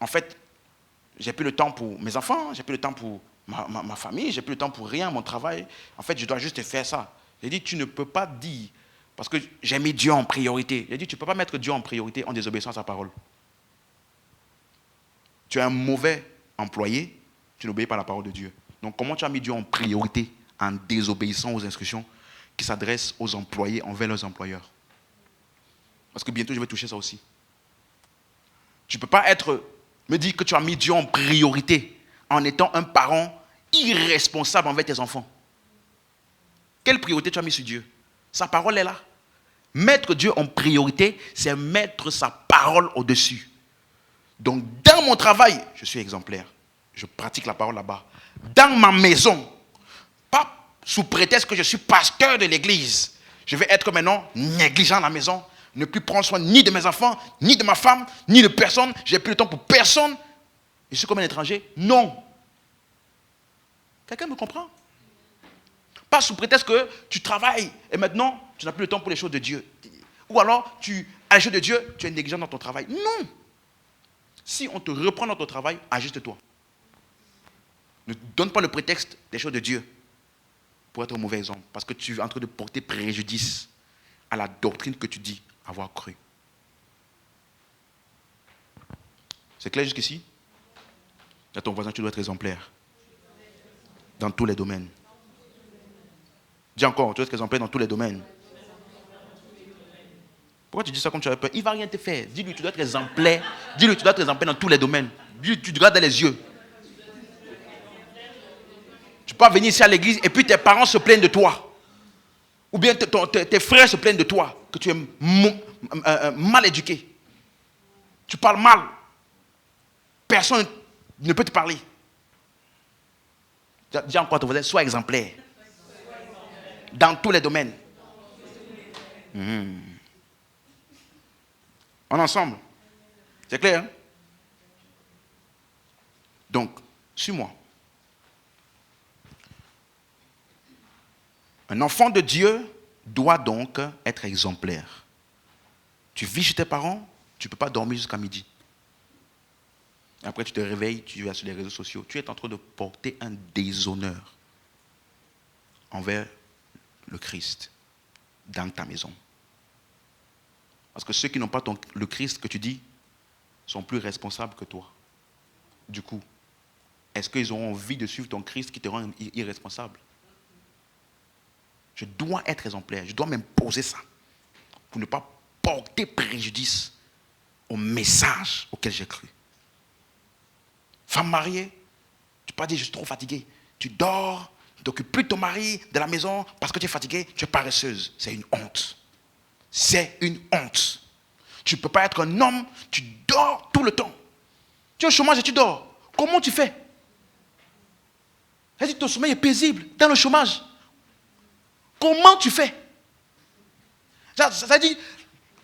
en fait, j'ai plus le temps pour mes enfants, j'ai plus le temps pour ma famille, j'ai plus le temps pour rien, mon travail. En fait, je dois juste faire ça. J'ai dit, tu ne peux pas dire, parce que j'ai mis Dieu en priorité. J'ai dit, tu ne peux pas mettre Dieu en priorité en désobéissant à sa parole. Tu es un mauvais employé, tu n'obéis pas à la parole de Dieu. Donc, comment tu as mis Dieu en priorité en désobéissant aux instructions qui s'adressent aux employés envers leurs employeurs? Parce que bientôt, je vais toucher ça aussi. Tu ne peux pas me dire que tu as mis Dieu en priorité en étant un parent irresponsable envers tes enfants. Quelle priorité tu as mis sur Dieu? Sa parole est là. Mettre Dieu en priorité, c'est mettre sa parole au-dessus. Donc, dans mon travail, je suis exemplaire. Je pratique la parole là-bas. Dans ma maison, pas sous prétexte que je suis pasteur de l'église, je vais être maintenant négligent à la maison, ne plus prendre soin ni de mes enfants, ni de ma femme, ni de personne. Je n'ai plus le temps pour personne. Je suis comme un étranger. Non. Quelqu'un me comprend? Pas sous prétexte que tu travailles et maintenant, tu n'as plus le temps pour les choses de Dieu. Ou alors, à les choses de Dieu, tu es négligent dans ton travail. Non. Si on te reprend dans ton travail, ajuste-toi. Ne donne pas le prétexte des choses de Dieu pour être un mauvais exemple. Parce que tu es en train de porter préjudice à la doctrine que tu dis avoir cru. C'est clair jusqu'ici? À ton voisin, tu dois être exemplaire. Dans tous les domaines. Dis encore, tu dois être exemplaire dans tous les domaines. Pourquoi tu dis ça comme tu avais peur? Il ne va rien te faire. Dis-lui, tu dois être exemplaire. Dis-lui, tu dois être exemplaire dans tous les domaines. Dis-lui, tu te regardes dans les yeux. Tu peux pas venir ici à l'église et puis tes parents se plaignent de toi. Ou bien tes frères se plaignent de toi. Que tu es mal éduqué. Tu parles mal. Personne ne peut te parler. Dis encore à ton voisin, sois exemplaire. Dans tous les domaines. On est ensemble. C'est clair, hein? Donc, suis-moi. Un enfant de Dieu doit donc être exemplaire. Tu vis chez tes parents, tu ne peux pas dormir jusqu'à midi. Après, tu te réveilles, tu vas sur les réseaux sociaux. Tu es en train de porter un déshonneur envers le Christ dans ta maison. Parce que ceux qui n'ont pas le Christ que tu dis sont plus responsables que toi. Du coup, est-ce qu'ils auront envie de suivre ton Christ qui te rend irresponsable? Je dois être exemplaire. Je dois m'imposer ça pour ne pas porter préjudice au message auquel j'ai cru. Femme mariée, tu ne peux pas dire je suis trop fatigué. Tu dors, tu ne t'occupes plus de ton mari, de la maison, parce que tu es fatigué, tu es paresseuse. C'est une honte. C'est une honte. Tu ne peux pas être un homme, tu dors tout le temps. Tu es au chômage et tu dors. Comment tu fais? Ton sommeil est paisible dans le chômage. Comment tu fais? Ça dit,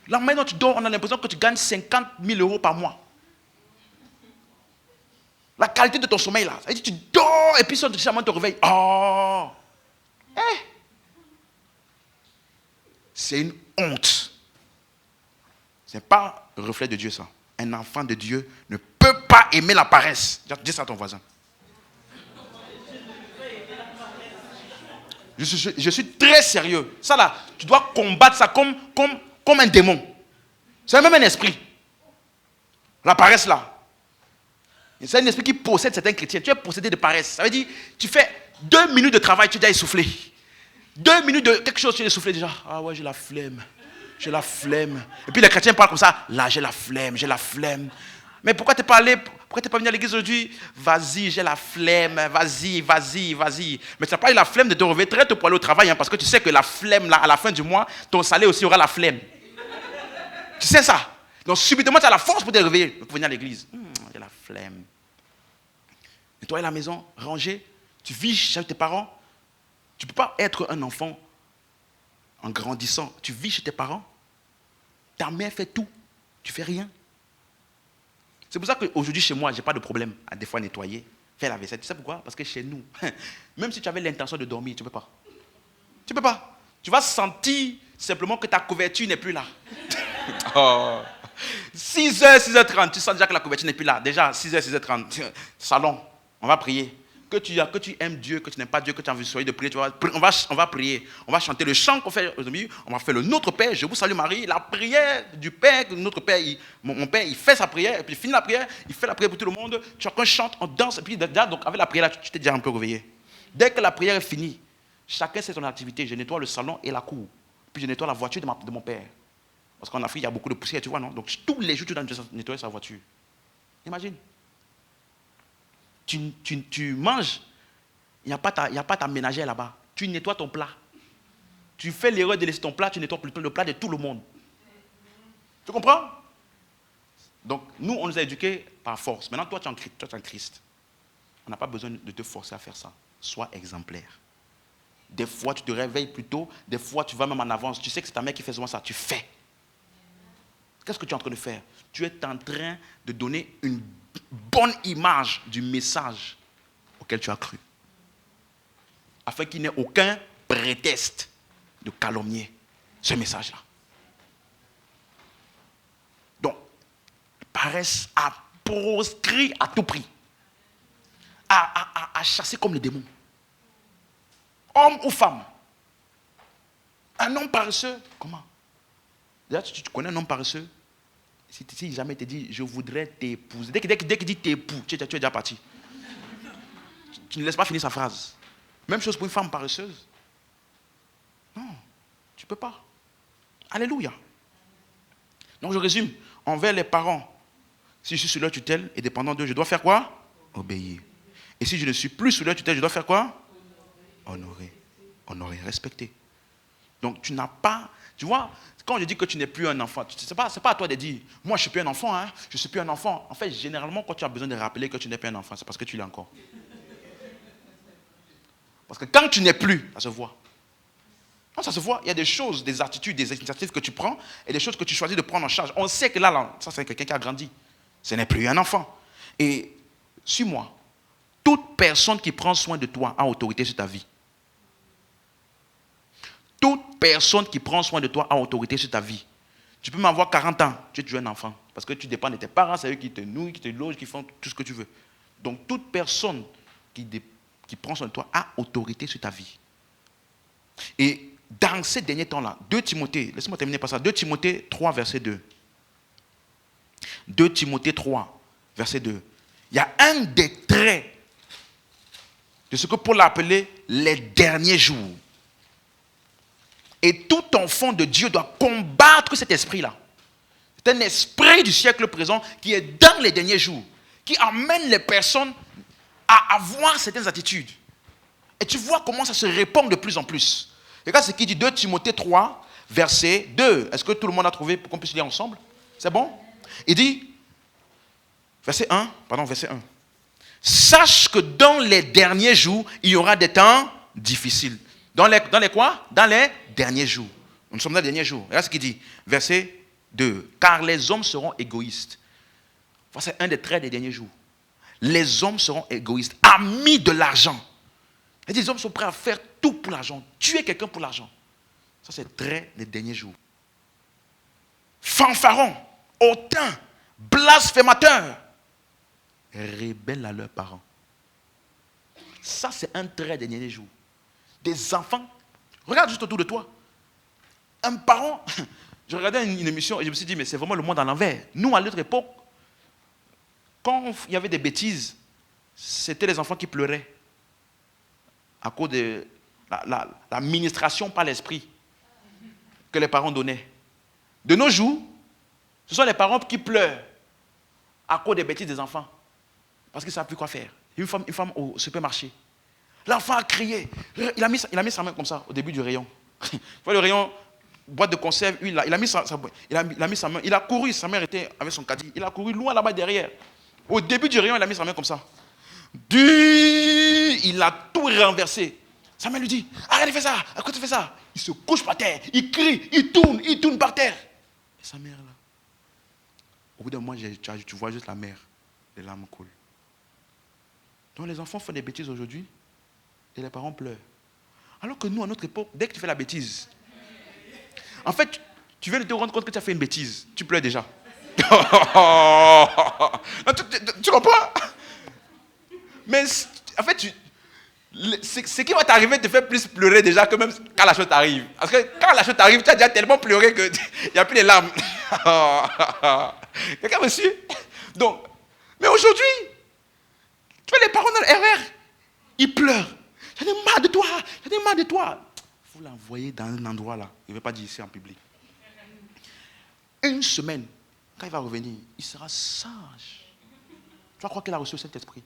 là maintenant tu dors, on a l'impression que tu gagnes 50 000 euros par mois. La qualité de ton sommeil là, ça dit tu dors et puis seulement te réveilles. Oh! C'est une honte. Ce n'est pas le reflet de Dieu ça. Un enfant de Dieu ne peut pas aimer la paresse. Dis ça à ton voisin. Je suis très sérieux. Ça là, tu dois combattre ça comme un démon. C'est même un esprit. La paresse là. C'est un esprit qui possède certains chrétiens. Tu es possédé de paresse. Ça veut dire, tu fais 2 minutes de travail, tu es déjà essoufflé. 2 minutes de quelque chose, tu es essoufflé déjà. Ah ouais, j'ai la flemme. J'ai la flemme. Et puis les chrétiens parlent comme ça. Là, j'ai la flemme, j'ai la flemme. Mais pourquoi tu n'es pas allé? Pourquoi tu n'es pas venu à l'église aujourd'hui? Vas-y, j'ai la flemme. Vas-y. Mais tu n'as pas eu la flemme de te réveiller très tôt pour aller au travail, parce que tu sais que la flemme, là, à la fin du mois, ton salaire aussi aura la flemme. Tu sais ça? Donc subitement, tu as la force pour te réveiller, pour venir à l'église. J'ai la flemme. Nettoyer la maison, ranger. Tu vis chez tes parents. Tu ne peux pas être un enfant en grandissant. Tu vis chez tes parents. Ta mère fait tout. Tu ne fais rien. C'est pour ça qu'aujourd'hui, chez moi, je n'ai pas de problème à des fois nettoyer, faire la vaisselle. Tu sais pourquoi? Parce que chez nous, même si tu avais l'intention de dormir, tu ne peux pas. Tu ne peux pas. Tu vas sentir simplement que ta couverture n'est plus là. Oh. 6h, 6h30, tu sens déjà que la couverture n'est plus là. Déjà, 6h, 6h30, salon, on va prier. Que tu aimes Dieu, que tu n'aimes pas Dieu, que tu as envie de prier, on va prier. On va chanter le chant qu'on fait aujourd'hui. On va faire le Notre Père, je vous salue Marie. La prière du Père, notre Père, mon Père, il fait sa prière, et puis il finit la prière, il fait la prière pour tout le monde. Chacun chante, on danse, et puis déjà, donc avec la prière, là, tu t'es déjà un peu réveillé. Dès que la prière est finie, chacun sait son activité. Je nettoie le salon et la cour. Puis je nettoie la voiture de mon père. Parce qu'en Afrique, il y a beaucoup de poussière, tu vois, non? Donc tous les jours, tu dois nettoyer sa voiture. Imagine. Tu manges, il n'y a pas ta ménagère là-bas. Tu nettoies ton plat. Tu fais l'erreur de laisser ton plat, tu nettoies plutôt le plat de tout le monde. Tu comprends? Donc, nous, on nous a éduqués par force. Maintenant, toi, tu es en Christ. On n'a pas besoin de te forcer à faire ça. Sois exemplaire. Des fois, tu te réveilles plus tôt. Des fois, tu vas même en avance. Tu sais que c'est ta mère qui fait souvent ça. Tu fais. Qu'est-ce que tu es en train de faire? Tu es en train de donner une bonne image du message auquel tu as cru. Afin qu'il n'y ait aucun prétexte de calomnier ce message-là. Donc, paresse à proscrit à tout prix. À chasser comme les démons. Homme ou femme. Un homme paresseux, comment? Déjà, tu connais un homme paresseux? Si jamais il te dit, je voudrais t'épouser. Dès qu'il dit t'époux, tu es déjà parti. Tu ne laisses pas finir sa phrase. Même chose pour une femme paresseuse. Non, tu ne peux pas. Alléluia. Donc je résume. Envers les parents, si je suis sous leur tutelle et dépendant d'eux, je dois faire quoi? Obéir. Et si je ne suis plus sous leur tutelle, je dois faire quoi? Honorer. Honorer, respecter. Donc tu n'as pas... Tu vois, quand je dis que tu n'es plus un enfant, ce n'est pas à toi de dire, moi je ne suis plus un enfant, hein, je ne suis plus un enfant. En fait, généralement, quand tu as besoin de rappeler que tu n'es plus un enfant, c'est parce que tu l'es encore. Parce que quand tu n'es plus, ça se voit. Non, ça se voit, il y a des choses, des attitudes, des initiatives que tu prends et des choses que tu choisis de prendre en charge. On sait que là ça c'est quelqu'un qui a grandi. Ce n'est plus un enfant. Et suis-moi, toute personne qui prend soin de toi a autorité sur ta vie. Toute personne qui prend soin de toi a autorité sur ta vie. Tu peux m'avoir 40 ans, tu es toujours un enfant. Parce que tu dépends de tes parents, c'est eux qui te nourrissent, qui te logent, qui font tout ce que tu veux. Donc toute personne qui prend soin de toi a autorité sur ta vie. Et dans ces derniers temps-là, 2 Timothée, laisse-moi terminer par ça, 2 Timothée 3, verset 2. 2 Timothée 3, verset 2. Il y a un des traits de ce que Paul a appelé les derniers jours. Et tout enfant de Dieu doit combattre cet esprit-là. C'est un esprit du siècle présent qui est dans les derniers jours, qui amène les personnes à avoir certaines attitudes. Et tu vois comment ça se répand de plus en plus. Regarde ce qu'il dit, 2 Timothée 3, verset 2. Est-ce que tout le monde a trouvé pour qu'on puisse lire ensemble? C'est bon? Il dit, verset 1. Sache que dans les derniers jours, il y aura des temps difficiles. Dans les quoi? Dans les derniers jours. Nous sommes dans les derniers jours. Regarde ce qu'il dit. Verset 2. Car les hommes seront égoïstes. C'est un des traits des derniers jours. Les hommes seront égoïstes, amis de l'argent. Les hommes sont prêts à faire tout pour l'argent. Tuer quelqu'un pour l'argent. Ça, c'est le trait des derniers jours. Fanfarons, hautains, blasphémateurs, rebelles à leurs parents. Ça, c'est un trait des derniers jours. Des enfants, regarde juste autour de toi. Un parent, je regardais une émission et je me suis dit, mais c'est vraiment le monde à l'envers. Nous, à notre époque, quand il y avait des bêtises, c'était les enfants qui pleuraient à cause de la ministration par l'esprit que les parents donnaient. De nos jours, ce sont les parents qui pleurent à cause des bêtises des enfants. Parce qu'ils ne savent plus quoi faire. Une femme au supermarché. L'enfant a crié. Il a mis sa main comme ça au début du rayon. Tu vois le rayon, boîte de conserve, il a mis sa main. Il a couru, sa mère était avec son caddie. Il a couru loin là-bas derrière. Au début du rayon, il a mis sa main comme ça. Il a tout renversé. Sa mère lui dit, arrête de faire ça, à quoi tu fais ça? Il se couche par terre, il crie, il tourne par terre. Et sa mère là. Au bout d'un moment, tu vois juste la mère, les larmes coulent. Donc les enfants font des bêtises aujourd'hui et les parents pleurent. Alors que nous, à notre époque, dès que tu fais la bêtise, en fait, tu viens de te rendre compte que tu as fait une bêtise, tu pleures déjà. Non, tu comprends? Mais en fait, ce qui va t'arriver te fait plus pleurer déjà que même quand la chose t'arrive. Parce que quand la chose t'arrive, tu as déjà tellement pleuré qu'il n'y a plus les larmes. Quelqu'un me suit? Donc, mais aujourd'hui, tu vois les parents dans l'erreur, ils pleurent. J'en ai marre de toi, j'en ai marre de toi. Il faut l'envoyer dans un endroit là. Il ne veut pas dire ici en public. Une semaine, quand il va revenir, il sera sage. Tu vas croire qu'il a reçu le Saint-Esprit.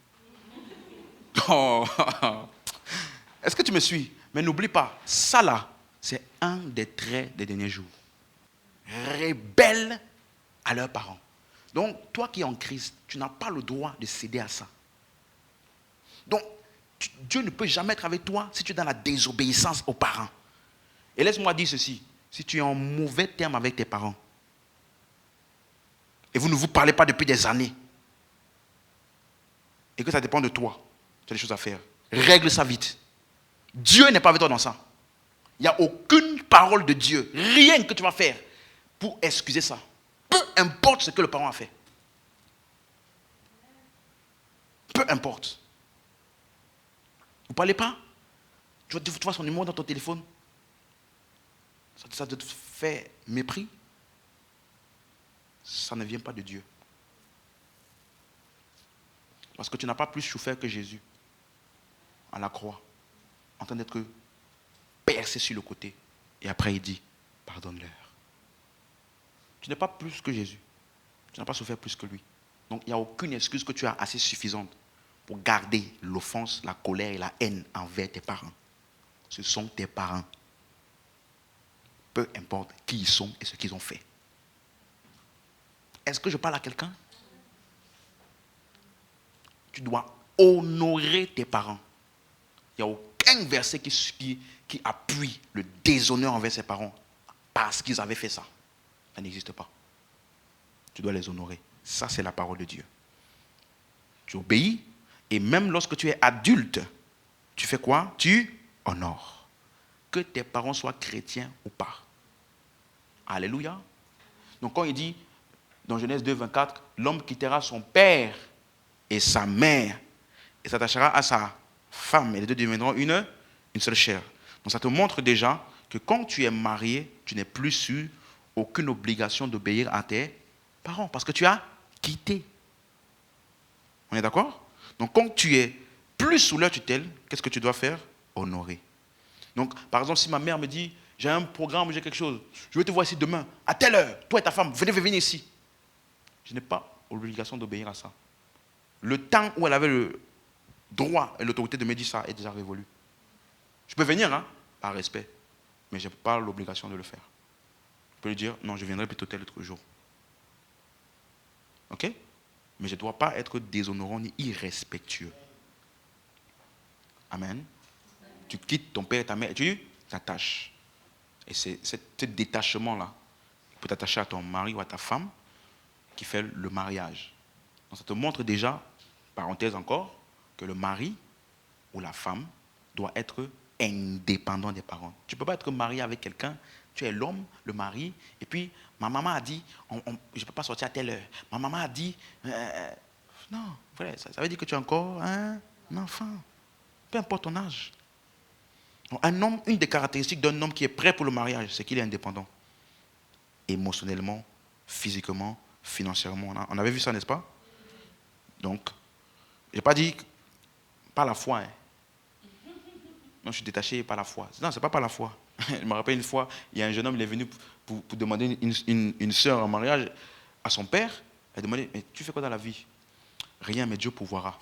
Oh. Est-ce que tu me suis? Mais n'oublie pas, ça là, c'est un des traits des derniers jours. Rebelles à leurs parents. Donc, toi qui es en Christ, tu n'as pas le droit de céder à ça. Donc, Dieu ne peut jamais être avec toi si tu es dans la désobéissance aux parents. Et laisse-moi dire ceci, si tu es en mauvais terme avec tes parents, et vous ne vous parlez pas depuis des années, et que ça dépend de toi, tu as des choses à faire, règle ça vite. Dieu n'est pas avec toi dans ça. Il n'y a aucune parole de Dieu, rien que tu vas faire pour excuser ça. Peu importe ce que le parent a fait. Peu importe. Vous ne parlez pas? Tu vois son numéro dans ton téléphone? Ça te fait mépris? Ça ne vient pas de Dieu. Parce que tu n'as pas plus souffert que Jésus à la croix, en train d'être percé sur le côté. Et après il dit, pardonne-leur. Tu n'es pas plus que Jésus. Tu n'as pas souffert plus que lui. Donc il n'y a aucune excuse que tu as assez suffisante pour garder l'offense, la colère et la haine envers tes parents. Ce sont tes parents. Peu importe qui ils sont et ce qu'ils ont fait. Est-ce que je parle à quelqu'un? Tu dois honorer tes parents. Il n'y a aucun verset qui appuie le déshonneur envers ses parents parce qu'ils avaient fait ça. Ça n'existe pas. Tu dois les honorer. Ça, c'est la parole de Dieu. Tu obéis et même lorsque tu es adulte, tu fais quoi? Tu honores. Que tes parents soient chrétiens ou pas. Alléluia. Donc quand il dit dans Genèse 2, 24, l'homme quittera son père et sa mère et s'attachera à sa femme et les deux deviendront une seule chair. Donc ça te montre déjà que quand tu es marié, tu n'es plus sur aucune obligation d'obéir à tes parents parce que tu as quitté. On est d'accord? Donc quand tu es plus sous leur tutelle, qu'est-ce que tu dois faire? Honorer. Donc par exemple, si ma mère me dit, j'ai un programme, j'ai quelque chose, je vais te voir ici demain, à telle heure, toi et ta femme, venez ici. Je n'ai pas l'obligation d'obéir à ça. Le temps où elle avait le droit et l'autorité de me dire ça est déjà révolu. Je peux venir, hein, par respect, mais je n'ai pas l'obligation de le faire. Je peux lui dire, non, je viendrai plutôt tel autre jour. Ok? Mais je ne dois pas être déshonorant ni irrespectueux. Amen. Tu quittes ton père et ta mère et tu t'attaches. Et c'est ce détachement-là peut t'attacher à ton mari ou à ta femme qui fait le mariage. Donc ça te montre déjà, parenthèse encore, que le mari ou la femme doit être indépendant des parents. Tu ne peux pas être marié avec quelqu'un, tu es l'homme, le mari, et puis ma maman a dit, je ne peux pas sortir à telle heure. Ma maman a dit, non, frère, ça veut dire que tu es encore un enfant, peu importe ton âge. Donc, un homme, une des caractéristiques d'un homme qui est prêt pour le mariage, c'est qu'il est indépendant. Émotionnellement, physiquement, financièrement. On avait vu ça, n'est-ce pas? Donc, je n'ai pas dit par la foi. Hein. Non, je suis détaché par la foi. Non, ce n'est pas par la foi. Je me rappelle une fois, il y a un jeune homme, il est venu pour demander une sœur en mariage à son père. Il a demandé, mais tu fais quoi dans la vie? Rien, mais Dieu pourvoira.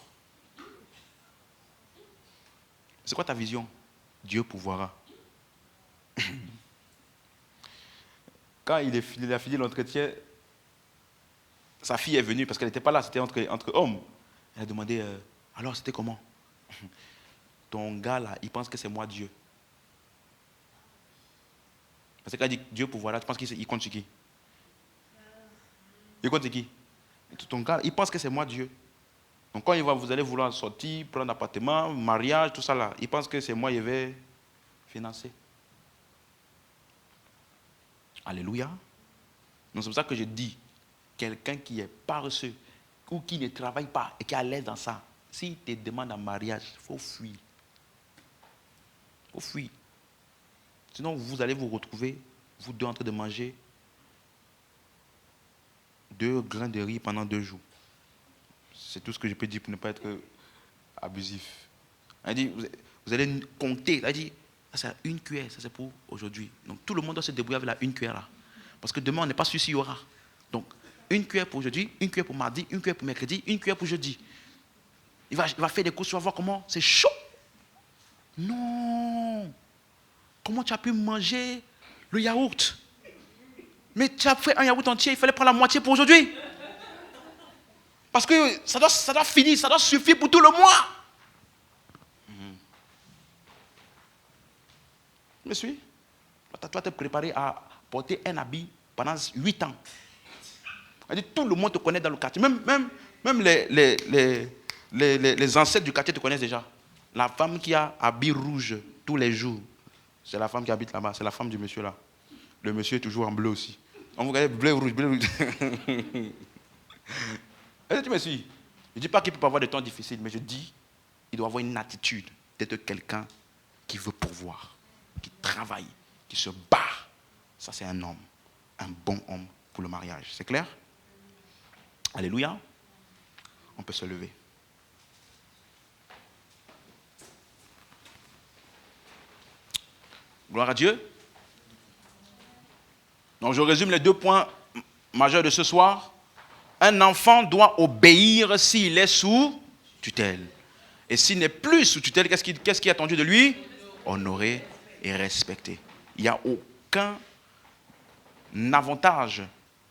C'est quoi ta vision? Dieu pourvoira. Quand il a fini l'entretien, sa fille est venue, parce qu'elle n'était pas là, c'était entre hommes. Elle a demandé, alors c'était comment? Ton gars là, il pense que c'est moi Dieu. Parce que quand il dit Dieu pourvoira, tu penses qu'il compte sur qui? Il compte sur qui? Ton gars, il pense que c'est moi Dieu. Donc quand vous allez vouloir sortir, prendre un appartement, mariage, tout ça là, il pense que c'est moi qui vais financer. Alléluia. Donc c'est pour ça que je dis, quelqu'un qui est paresseux ou qui ne travaille pas et qui est à l'aise dans ça, s'il te demande en mariage, il faut fuir. Il faut fuir. Sinon, vous allez vous retrouver, vous deux en train de manger 2 grains de riz pendant 2 jours. C'est tout ce que je peux dire pour ne pas être abusif. Elle dit, vous allez compter. Elle dit, ça c'est 1 cuillère, ça c'est pour aujourd'hui. Donc tout le monde doit se débrouiller avec la 1 cuillère là. Parce que demain, on n'est pas sûr s'il y aura. Donc 1 cuillère pour aujourd'hui, 1 cuillère pour mardi, 1 cuillère pour mercredi, 1 cuillère pour jeudi. Il va faire des courses, tu vas voir comment c'est chaud. Non. Comment tu as pu manger le yaourt? Mais tu as fait un yaourt entier, il fallait prendre la moitié pour aujourd'hui. Parce que ça doit finir, ça doit suffire pour tout le mois. Tu me suis? Toi, tu es préparé à porter un habit pendant 8 ans. Tout le monde te connaît dans le quartier. Même les ancêtres du quartier te connaissent déjà. La femme qui a habit rouge tous les jours, c'est la femme qui habite là-bas. C'est la femme du monsieur là. Le monsieur est toujours en bleu aussi. On vous regarde bleu, rouge, bleu, rouge. Est-ce que tu me suis? Je ne dis pas qu'il ne peut pas avoir des temps difficiles, mais je dis qu'il doit avoir une attitude d'être quelqu'un qui veut pourvoir, qui travaille, qui se bat. Ça, c'est un homme, un bon homme pour le mariage. C'est clair? Alléluia. On peut se lever. Gloire à Dieu. Donc, je résume les 2 points majeurs de ce soir. Un enfant doit obéir s'il est sous tutelle. Et s'il n'est plus sous tutelle, qu'est-ce qui est attendu de lui? Honorer et respecter. Il n'y a aucun avantage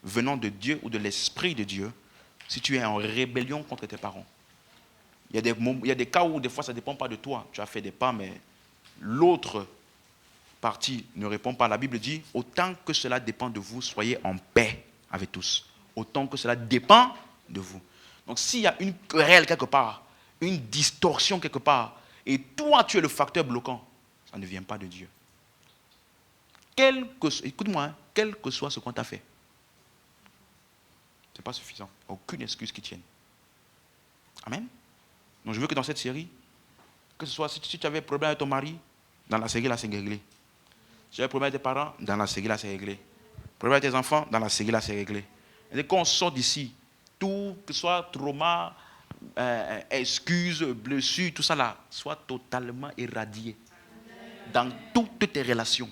venant de Dieu ou de l'Esprit de Dieu si tu es en rébellion contre tes parents. Il y a des cas où des fois ça ne dépend pas de toi. Tu as fait des pas, mais l'autre partie ne répond pas. La Bible dit, autant que cela dépend de vous, soyez en paix avec tous. Autant que cela dépend de vous. Donc s'il y a une querelle quelque part, une distorsion quelque part, et toi tu es le facteur bloquant, ça ne vient pas de Dieu. Écoute-moi, quel que soit ce qu'on t'a fait, ce n'est pas suffisant. Aucune excuse qui tienne. Amen. Donc je veux que dans cette série, que ce soit si tu avais un problème avec ton mari, dans la série là c'est réglé. Si tu avais un problème avec tes parents, dans la série là c'est réglé. Problème avec tes enfants, dans la série là c'est réglé. Et quand on sort d'ici, tout, que ce soit trauma, excuses, blessures, tout ça là, soit totalement éradié. Dans toutes tes relations.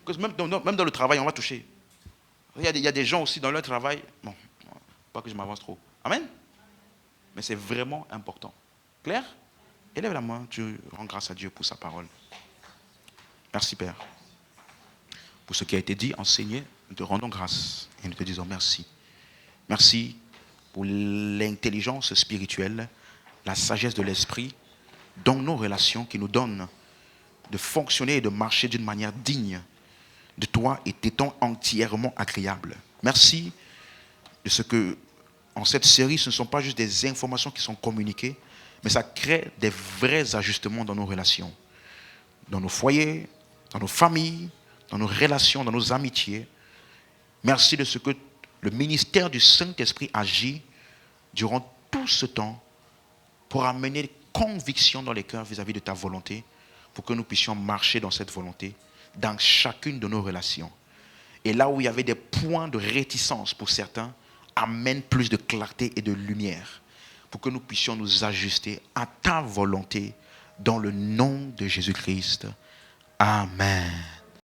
Parce que même dans le travail, on va toucher. Il y a des gens aussi dans leur travail, bon, pas que je m'avance trop. Amen. Mais c'est vraiment important. Clair? Élève la main, tu rends grâce à Dieu pour sa parole. Merci Père. Pour ce qui a été dit, enseigné, nous te rendons grâce et nous te disons merci. Merci pour l'intelligence spirituelle, la sagesse de l'esprit dans nos relations qui nous donne de fonctionner et de marcher d'une manière digne de toi et t'étant entièrement agréable. Merci de ce que, en cette série, ce ne sont pas juste des informations qui sont communiquées, mais ça crée des vrais ajustements dans nos relations, dans nos foyers, dans nos familles, dans nos relations, dans nos amitiés. Merci de ce que le ministère du Saint-Esprit agit durant tout ce temps pour amener conviction dans les cœurs vis-à-vis de ta volonté, pour que nous puissions marcher dans cette volonté, dans chacune de nos relations. Et là où il y avait des points de réticence pour certains, amène plus de clarté et de lumière, pour que nous puissions nous ajuster à ta volonté, dans le nom de Jésus-Christ. Amen.